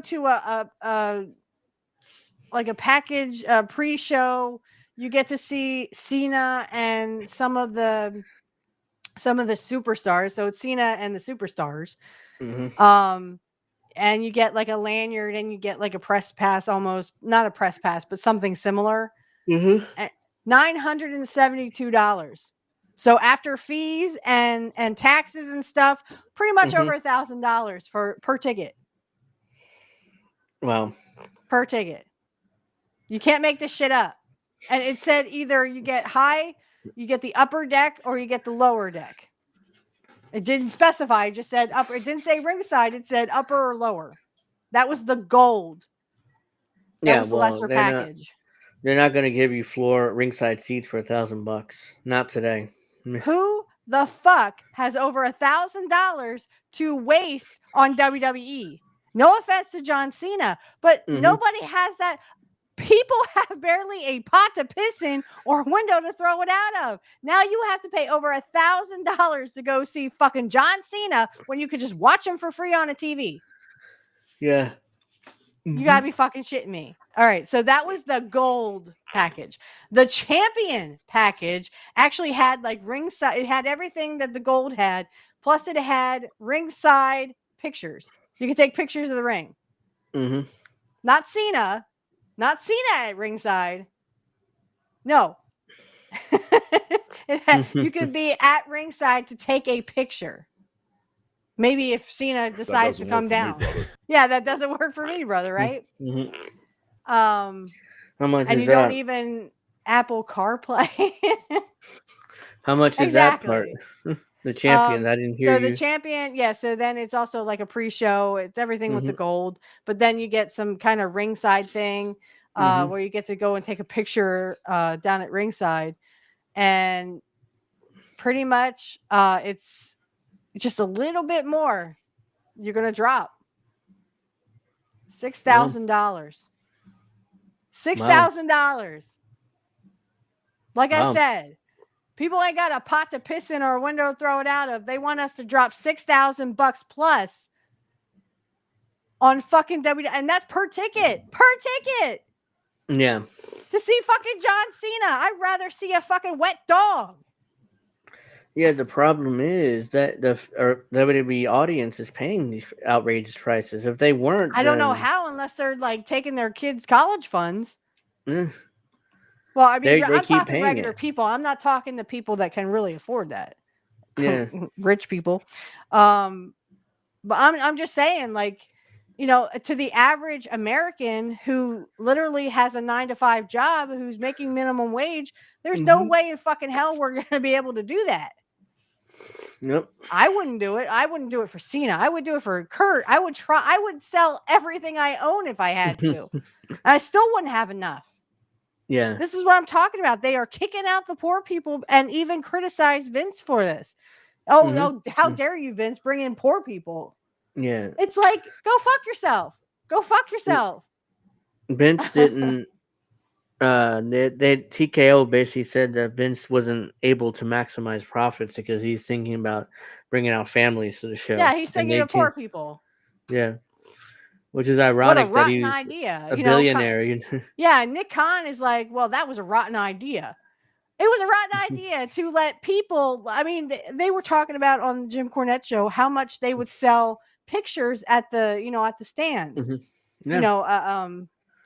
to a like a package pre-show. You get to see Cena and some of the superstars. So it's Cena and the superstars. And you get like a lanyard and you get like a press pass, almost not a press pass, but something similar. $972. So after fees and taxes and stuff, pretty much over $1,000 per ticket. Wow. Per ticket. You can't make this shit up. And it said either you get the upper deck, or you get the lower deck. It didn't specify, it just said upper. It didn't say ringside, it said upper or lower. That was the gold. That was the lesser package. They're not going to give you floor ringside seats for $1,000. Not today. Who the fuck has over $1,000 to waste on WWE? No offense to John Cena, but nobody has that. People have barely a pot to piss in or a window to throw it out of. Now you have to pay over $1,000 to go see fucking John Cena when you could just watch him for free on a TV. Yeah. You gotta be fucking shitting me. All right, so that was the gold package. The champion package actually had like ringside. It had everything that the gold had, plus it had ringside pictures. You could take pictures of the ring. Not Cena at ringside. No. You could be at ringside to take a picture. Maybe if Cena decides to come down. Yeah, that doesn't work for me, brother, right? How much and is you that? don't even Apple CarPlay. How much is that part? The champion. I didn't hear so you. the champion, yeah. So then it's also like a pre-show. It's everything with the gold, but then you get some kind of ringside thing where you get to go and take a picture down at ringside, and pretty much it's just a little bit more. You're gonna drop $6,000. $6,000. Like I said, people ain't got a pot to piss in or a window to throw it out of. They want us to drop $6,000 plus on fucking WWE, and that's per ticket. Per ticket. Yeah. To see fucking John Cena. I'd rather see a fucking wet dog. Yeah, the problem is that the WWE audience is paying these outrageous prices. If they weren't, I don't know how, unless they're like taking their kids' college funds. Well, I mean, they I'm keep talking paying regular it. people. I'm not talking the people that can really afford that. Yeah. Rich people. But I'm just saying, like, to the average American who literally has a 9-to-5 job, who's making minimum wage, there's no way in fucking hell we're going to be able to do that. Yep. I wouldn't do it. I wouldn't do it for Cena. I would do it for Kurt. I would sell everything I own if I had to. I still wouldn't have enough. Yeah. This is what I'm talking about. They are kicking out the poor people and even criticize Vince for this. Oh, how dare you, Vince, bring in poor people? Yeah. It's like, go fuck yourself. Go fuck yourself. Vince didn't. TKO basically said that Vince wasn't able to maximize profits because he's thinking about bringing out families to the show. Yeah, he's thinking of poor people. Yeah. Which is ironic that he was idea. a billionaire. Yeah, Nick Khan is like, well, that was a rotten idea. It was a rotten idea to let people. I mean, they were talking about on the Jim Cornette show how much they would sell pictures at the stands. Yeah.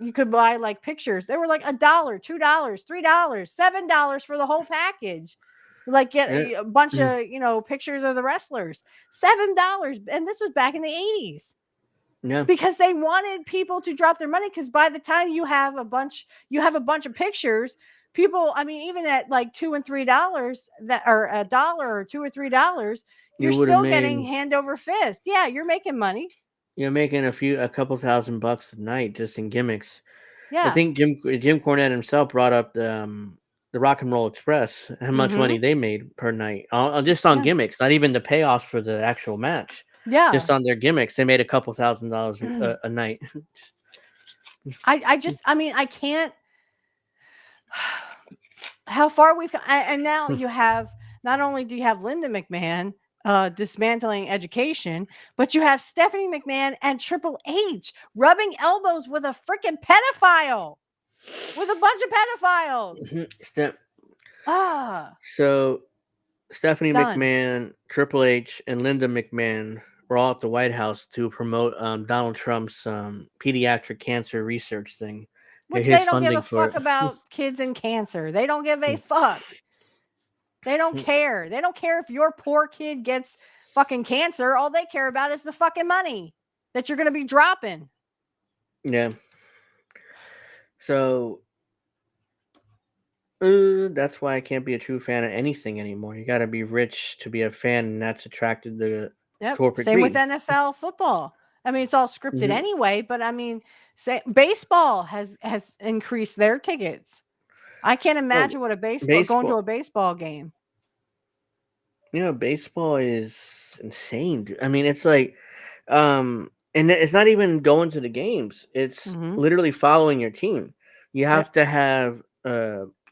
You could buy like pictures. They were like $1, $2, $3, $7 for the whole package. Like get Yeah. a bunch of pictures of the wrestlers. $7, and this was back in the 80s. Yeah. Because they wanted people to drop their money, because by the time you have a bunch of pictures, people, I mean, even at like $2 and $3, that or $1 or $2 or $3, you're You would have still getting made. hand over fist. Yeah, you're making money. You're making a couple $1,000 a night just in gimmicks. I Yeah. think Jim Cornette himself brought up the Rock and Roll Express, how much Mm-hmm. money they made per night, just on Yeah. gimmicks, not even the payoffs for the actual match. Yeah. Just on their gimmicks, they made a couple $1,000 a night. I mean, I can't. How far we've got, and now you have, not only do you have Linda McMahon dismantling education, but you have Stephanie McMahon and Triple H rubbing elbows with a freaking pedophile, with a bunch of pedophiles. So Stephanie Done. McMahon, Triple H, and Linda McMahon were all at the White House to promote Donald Trump's pediatric cancer research thing. Which His they don't give a funding for fuck it. about kids and cancer. They don't give a fuck. They don't care. They don't care if your poor kid gets fucking cancer. All they care about is the fucking money that you're going to be dropping. Yeah. So that's why I can't be a true fan of anything anymore. You got to be rich to be a fan, and that's attracted to corporate Same with greed. NFL football. I mean, it's all scripted Mhm. anyway, but I mean, say baseball has increased their tickets. I can't imagine what a going to Baseball. a baseball game. Baseball is insane, dude. I mean, it's like, and it's not even going to the games. It's Mhm. literally following your team. You have Yep. to have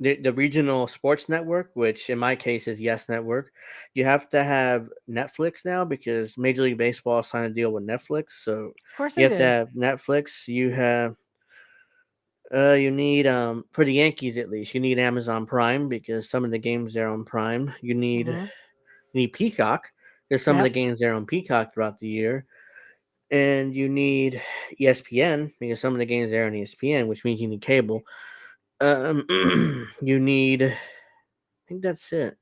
the regional sports network, which in my case is Yes Network. You have to have Netflix now because Major League Baseball signed a deal with Netflix. So Of course you they have to did. have Netflix. You need for the Yankees at least, you need Amazon Prime because some of the games are on Prime. Mhm. You need Peacock. There's some of the Yep. games there on Peacock throughout the year. And you need ESPN because some of the games there on ESPN, which means you need cable. You need, I think that's it.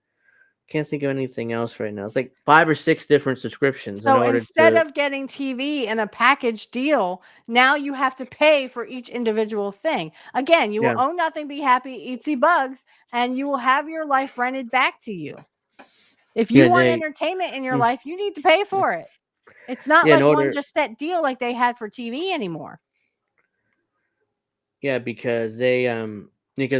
Can't think of anything else right now. It's like 5 or 6 different subscriptions in So order instead to. of getting TV in a package deal, now you have to pay for each individual thing. Again, you will Yeah. own nothing, be happy, eat see bugs, and you will have your life rented back to you. If you Yeah, want they. entertainment in your mm, life, you need to pay for it. It's not Yeah, in like one order. just set deal like they had for TV anymore. Yeah, because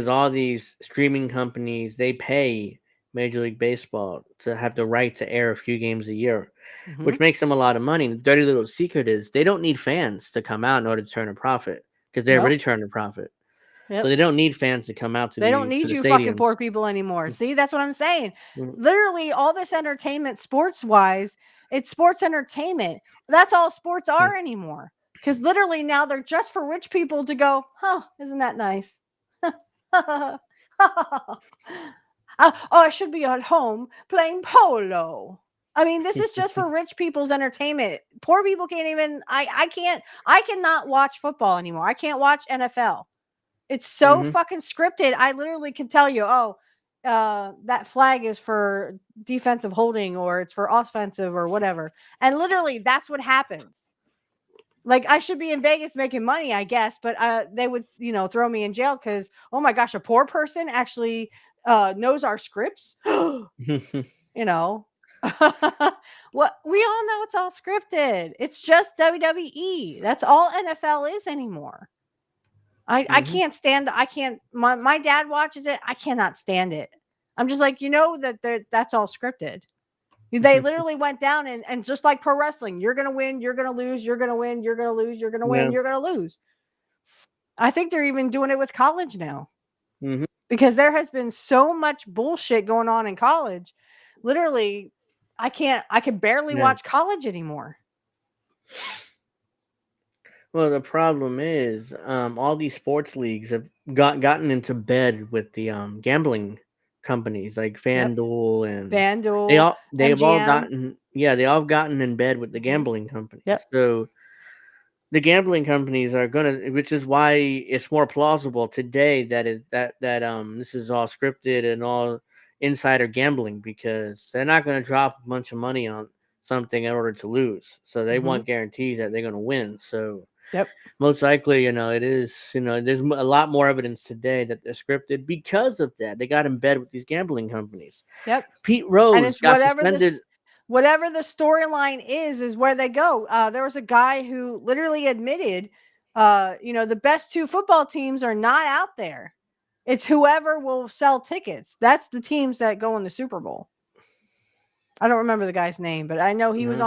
all these streaming companies they pay Major League Baseball to have the right to air a few games a year, Mhm. which makes them a lot of money. The dirty little secret is they don't need fans to come out in order to turn a profit because they're already Nope. turning a profit. So Yep. they don't need fans to come out to They don't the need you fucking stadiums. poor people anymore. See, that's what I'm saying. Mm, Literally, all this entertainment, sports wise, it's sports entertainment. That's all sports mm, are anymore. Because literally now they're just for rich people to go, huh, isn't that nice? I should be at home playing polo. I mean, this is just for rich people's entertainment. Poor people can't even, I cannot watch football anymore. I can't watch NFL. It's so mhm. fucking scripted. I literally can tell you, that flag is for defensive holding or it's for offensive or whatever. And literally that's what happens. Like I should be in Vegas making money, I guess, but they would, throw me in jail because, oh my gosh, a poor person actually knows our scripts. you know. What we all know, it's all scripted. It's just WWE. That's all NFL is anymore. I Mhm. can't stand. I can't. My dad watches it. I cannot stand it. I'm just like, that's all scripted. They literally went down and just like pro wrestling, you're gonna win, you're gonna lose, you're gonna win, you're gonna lose, you're gonna win, Yeah. you're gonna lose. I think they're even doing it with college now Mhm. because there has been so much bullshit going on in college. Literally, I can barely Yeah. watch college anymore. Well, the problem is, all these sports leagues have gotten into bed with the gambling companies like Yep. FanDuel, and FanDuel, they've all MGM. gotten in bed with the gambling companies. Yep. So the gambling companies are gonna, which is why it's more plausible today that this is all scripted and all. insider gambling because they're not going to drop a bunch of money on something in order to lose. So they want guarantees that they're going to win. So Yep. most likely, it is, there's a lot more evidence today that they're scripted because of that. They got in bed with these gambling companies. Yep. Pete And Rose it's got suspended. whatever the storyline is where they go. There was a guy who literally admitted, the best 2 football teams are not out there. It's whoever will sell tickets. That's the teams that go in the Super Bowl. I don't remember the guy's name, but I know he was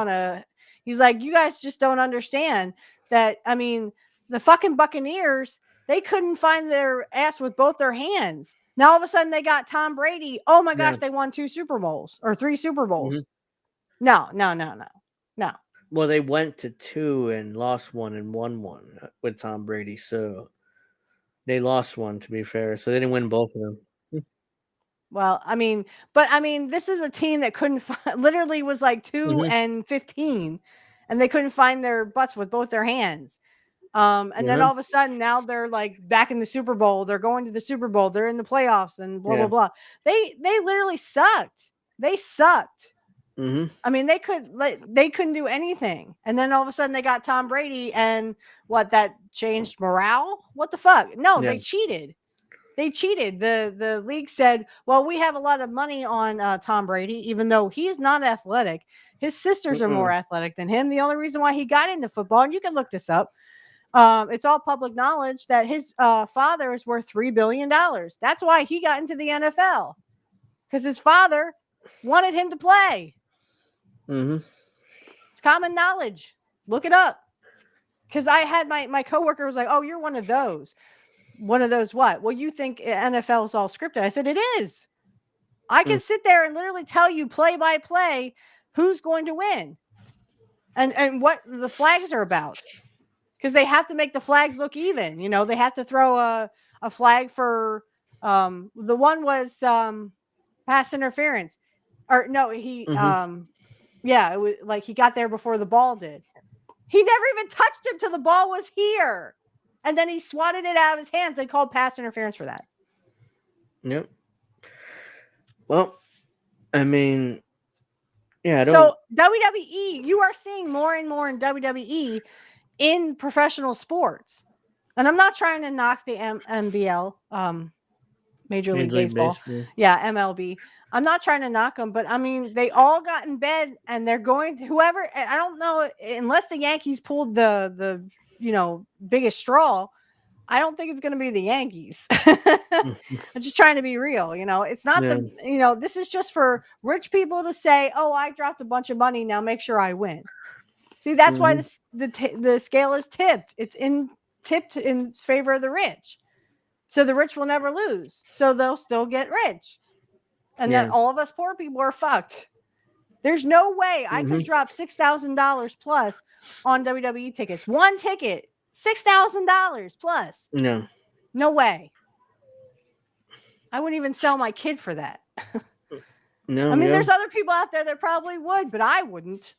he's like, you guys just don't understand that. I mean, the fucking Buccaneers, they couldn't find their ass with both their hands. Now all of a sudden they got Tom Brady. Oh my gosh, they won 2 Super Bowls or 3 Super Bowls. No. Well, they went to 2 and lost 1 and won 1 with Tom Brady. So they lost 1, to be fair. So they didn't win both of them. Well, this is a team that couldn't literally was like 2 and 15, and they couldn't find their butts with both their hands. And then all of a sudden now they're like back in the Super Bowl. They're going to the Super Bowl. They're in the playoffs and blah, blah, blah. They literally sucked. They sucked. I mean, they couldn't do anything. And then all of a sudden they got Tom Brady, and that changed morale? What the fuck? No, they cheated. They cheated. The league said, well, we have a lot of money on Tom Brady, even though he's not athletic. His sisters are more athletic than him. The only reason why he got into football, and you can look this up, it's all public knowledge that his father is worth $3 billion. That's why he got into the NFL, because his father wanted him to play. It's common knowledge. Look it up. Because I had my coworker was like, oh, you're one of those. One of those what? Well, you think NFL is all scripted. I said, it is. I can sit there and literally tell you play by play who's going to win and what the flags are about. Because they have to make the flags look even. They have to throw a flag for the one was pass interference. Or no, he it was like he got there before the ball did. He never even touched him till the ball was here. And then he swatted it out of his hands. They called pass interference for that. Yep. Well, I mean, yeah. So WWE, you are seeing more and more in WWE in professional sports. And I'm not trying to knock the MBL, Major League Baseball. Yeah, MLB. I'm not trying to knock them, but I mean, they all got in bed and they're going to whoever, I don't know, unless the Yankees pulled the biggest straw, I don't think it's going to be the Yankees. I'm just trying to be real. It's not this is just for rich people to say, oh, I dropped a bunch of money. Now make sure I win. See, that's why the scale is tipped. It's tipped in favor of the rich. So the rich will never lose. So they'll still get rich. And then all of us poor people are fucked. There's no way I could drop $6,000 plus on WWE tickets. One ticket, $6,000 plus. No way. I wouldn't even sell my kid for that. There's other people out there that probably would, but I wouldn't.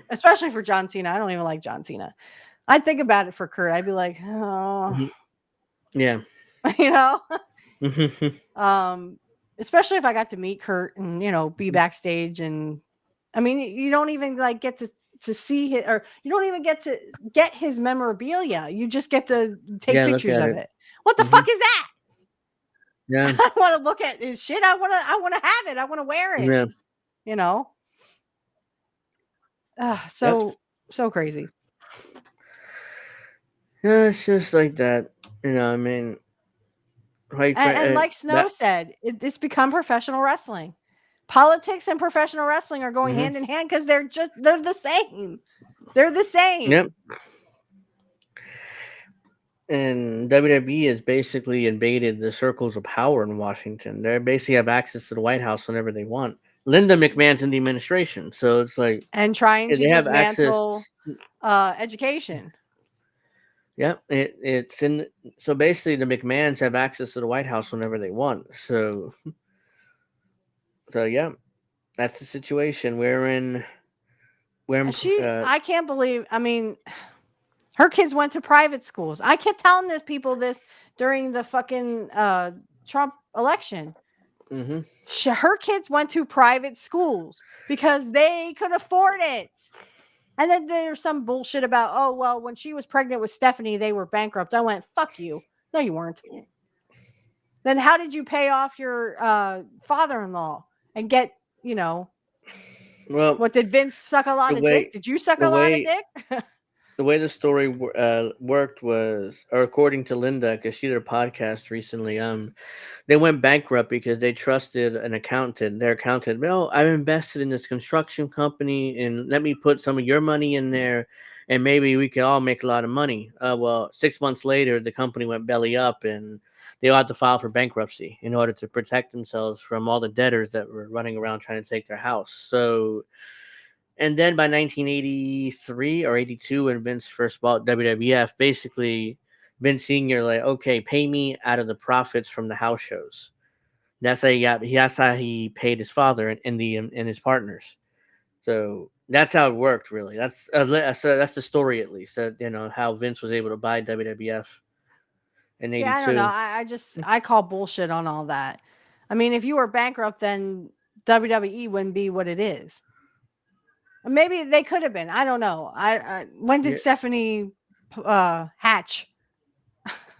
Especially for John Cena. I don't even like John Cena. I'd think about it for Kurt. I'd be like, oh. Yeah. Especially if I got to meet Kurt and be backstage, and I mean, you don't even like get to see his, or you don't even get to get his memorabilia. You just get to take pictures of it. What the fuck is that? Yeah. I want to look at his shit. I want to have it. I want to wear it. So crazy. Yeah, it's just like that. I mean, and like Snow said, it's become professional wrestling. Politics and professional wrestling are going hand in hand because they're the same. They're the same. Yep. And WWE has basically invaded the circles of power in Washington. They basically have access to the White House whenever they want. Linda McMahon's in the administration, so it's like and trying to dismantle education. Yep, it's in. So basically, the McMahons have access to the White House whenever they want. So yeah, that's the situation we're in. I can't believe. I mean, her kids went to private schools. I kept telling people this during the fucking Trump election. Her kids went to private schools because they could afford it. And then there's some bullshit about, oh, well, when she was pregnant with Stephanie, they were bankrupt. I went, fuck you. No, you weren't. Then how did you pay off your father-in-law and get, Well, what did Vince suck a lot the of dick? way Did you suck the a lot of way dick? the way the story worked was, or according to Linda, because she did a podcast recently, they went bankrupt because they trusted an accountant. Their accountant, well, I've invested in this construction company, and let me put some of your money in there, and maybe we could all make a lot of money. Well, 6 months later, the company went belly up, and they all had to file for bankruptcy in order to protect themselves from all the debtors that were running around trying to take their house. So, and then by 1983 or 82, when Vince first bought WWF, basically Vince Senior like, okay, pay me out of the profits from the house shows. That's how he got. That's how he paid his father and his partners. So that's how it worked, really. That's the story, at least. How Vince was able to buy WWF in See, I don't know. '82. I call bullshit on all that. I mean, if you were bankrupt, then WWE wouldn't be what it is. Maybe they could have been. I don't know. When did Yeah. Stephanie hatch?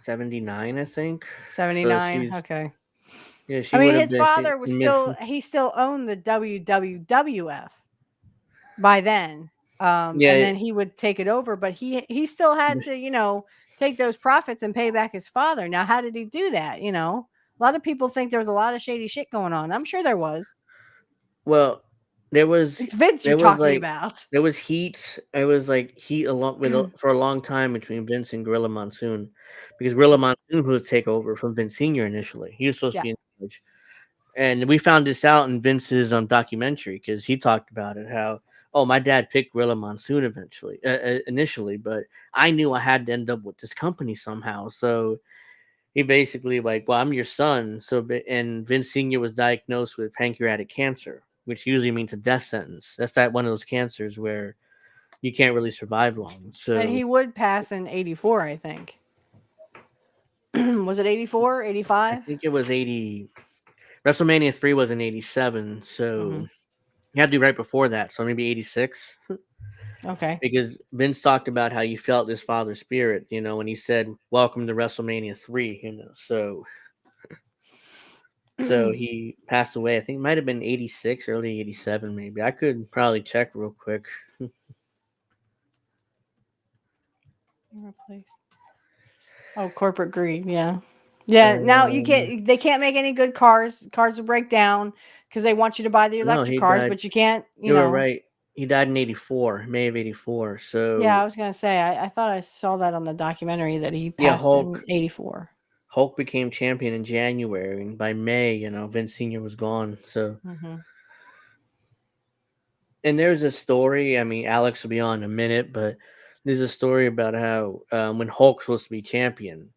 79, I think. So 79. Okay. yeah, she I mean, would have his been father was he still owned the WWF by then. And yeah. then he would take it over, but he still had to, take those profits and pay back his father. Now, how did he do that? A lot of people think there was a lot of shady shit going on. I'm sure there was. Well, there was It's Vince you're there was talking like about. there was heat. It was like heat along with for a long time between Vince and Gorilla Monsoon, because Gorilla Monsoon would take over from Vince Senior initially. He was supposed to Yeah. be in charge, and we found this out in Vince's documentary, because he talked about it. How, oh, my dad picked Gorilla Monsoon initially, but I knew I had to end up with this company somehow. So he basically like, well, I'm your son. So, and Vince Senior was diagnosed with pancreatic cancer, which usually means a death sentence. That's one of those cancers where you can't really survive long. So, And he would pass in 84, I think. Was it 84, I 85? think it was 80. WrestleMania 3 was in 87. So Mm-hmm. you had to be right before that. So maybe 86. Okay. Because Vince talked about how you felt his father's spirit, when he said, welcome to WrestleMania 3, So he passed away. I think it might have been 86, early 87, maybe. I could probably check real quick. Replace. Oh, corporate greed. Yeah. Yeah. Now they can't make any good cars. Cars will break down because they want you to buy the No, electric he cars, died. but you can't, You were right. He died in 84, May of 84. Yeah, I So, was going to say, I thought I saw that on the documentary that he yeah, passed in 84. Hulk became champion in January. And by May, Vince Sr. was gone. So, Mm-hmm. and there's a story. I mean, Alex will be on in a minute, but there's a story about how when Hulk's supposed to be champion,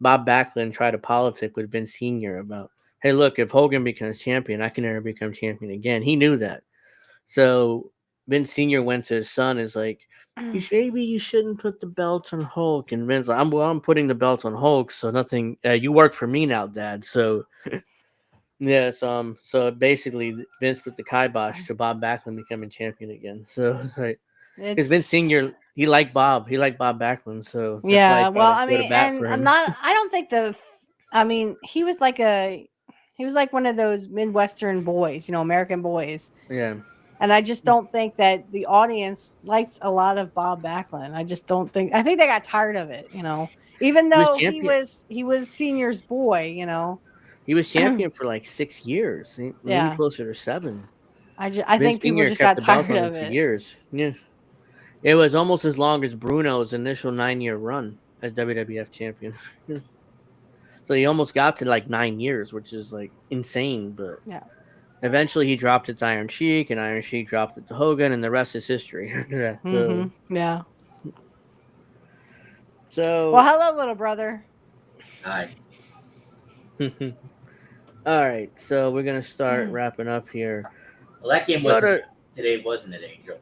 Bob Backlund tried to politic with Vince Sr. about, hey, look, if Hogan becomes champion, I can never become champion again. He knew that. So Vince Sr. went to his son, is like, maybe you shouldn't put the belt on Hulk. And Vince like, I'm putting the belt on Hulk, so nothing, you work for me now, Dad. So yes, so basically Vince put the kibosh to Bob Backlund becoming champion again. So like, because Vince It's Sr. he liked Bob Backlund, so that's why he Yeah, tried well, to I go to mean, bat and for I'm him. not. I don't think I mean, he was like one of those Midwestern boys, American boys, Yeah. and I just don't think that the audience liked a lot of Bob Backlund. I just don't think. I think they got tired of it, even He was though champion. he was Senior's boy, He was champion for like 6 years, maybe Yeah, closer to 7. I Vince think people Sr. just kept got the belt tired on him of for it. years. Yeah. It was almost as long as Bruno's initial 9-year run as WWF champion. So he almost got to like 9 years, which is like insane. But Yeah. eventually he dropped it to Iron Sheik, and Iron Sheik dropped it to Hogan, and the rest is history. Yeah. Mm-hmm. Yeah. Well, So, hello, little brother. Hi. all right. So we're gonna start wrapping up here. Well, that game Go wasn't to. today, wasn't it, Angel?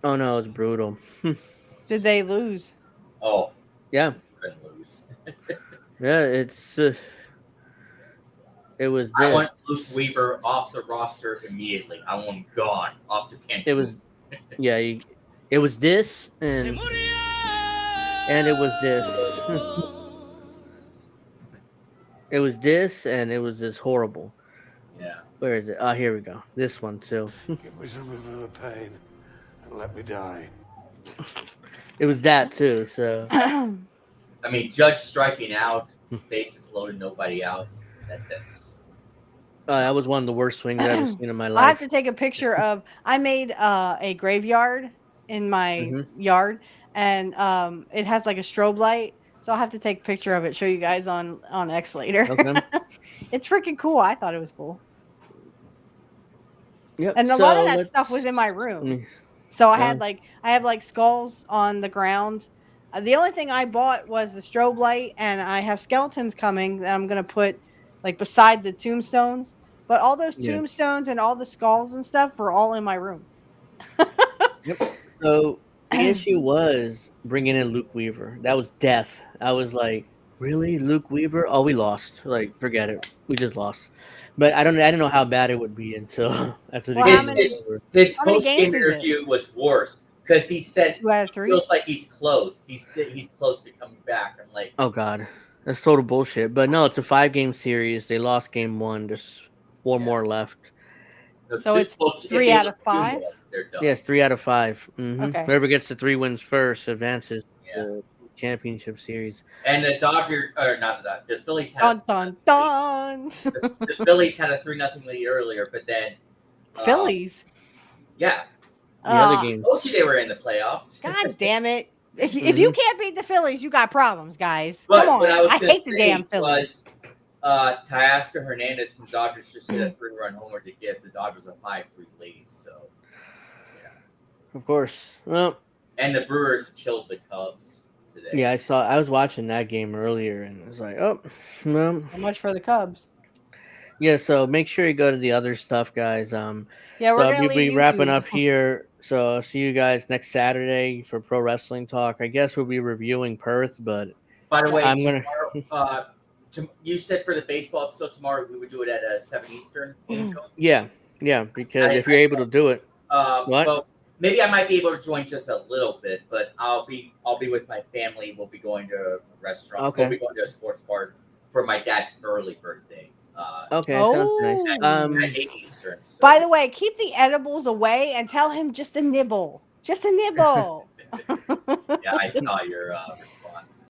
Oh no, it's brutal. Did they lose? Oh, Yeah, couldn't lose. yeah. It's It was I this. want Luke Weaver off the roster immediately. I want him gone off to Cancun. It was yeah. It was this and it was this. It was this and it was this horrible. Yeah. Where is it? Oh, here we go. This one too. Give me some of the pain and let me die. It was that too. So I mean, Judge striking out, bases loaded, nobody out. That's that was one of the worst swings I've ever seen in my I have life. to take a picture of. I made a graveyard in my Mhm. yard, and it has like a strobe light. So I'll have to take a picture of it, show you guys on X later. Okay. It's freaking cool. I thought it was cool, Yep. and a lot of that stuff was in my let room. me- So I have like skulls on the ground. The only thing I bought was the strobe light, and I have skeletons coming that I'm gonna put like beside the tombstones. But all those Yeah. tombstones and all the skulls and stuff were all in my room. So the issue was bringing in Luke Weaver. That was death. I was like, really, Luke Weaver? Oh, we lost. Like, forget it. We just lost. But I didn't know how bad it would be until after the Well, game how many- was over. his How many post game games is it? interview was worse because he said 2 out of 3. feels like he's close. He's close to coming back. I'm like, Oh God, that's total bullshit. But no, it's a 5-game series. They lost game 1. There's 4 more left. no, So it's if 3 they out lose of 2 5? more, they're done. Yes, 3 out of 5. Mhm. Okay. Whoever gets the 3 wins first advances Yeah. to the championship series. And the Dodgers, or not the Phillies had Dun dun dun. the Phillies had a 3-0 lead earlier, but then Phillies. yeah, The other Uh, game. told you they were in the playoffs. God damn it! If you can't beat the Phillies, you got problems, guys. But Come on, what I was I gonna hate the say damn Phillies. was Teoscar Hernandez from Dodgers just hit a 3-run homer to give the Dodgers a 5-3 lead. So, Of course. Well, and the Brewers killed the Cubs today. yeah, I was watching that game earlier and it was like, oh, well, So much for the Cubs. yeah, so make sure you go to the other stuff, guys. Yeah, So we're gonna we'll be leave wrapping YouTube. up here. So I'll see you guys next Saturday for Pro Wrestling Talk. I guess we'll be reviewing Perth, but By the way, I'm gonna- tomorrow, you said for the baseball episode tomorrow we would do it at 7 Eastern. Angel. yeah, because if you're able to do it, What? Well, maybe I might be able to join just a little bit, but I'll be with my family. We'll be going to a restaurant. Okay. We'll be going to a sports bar for my dad's early birthday. okay, sounds Oh. nice. At 8 Eastern. So. By the way, keep the edibles away and tell him just a nibble. Just a nibble. Yeah, I saw your response.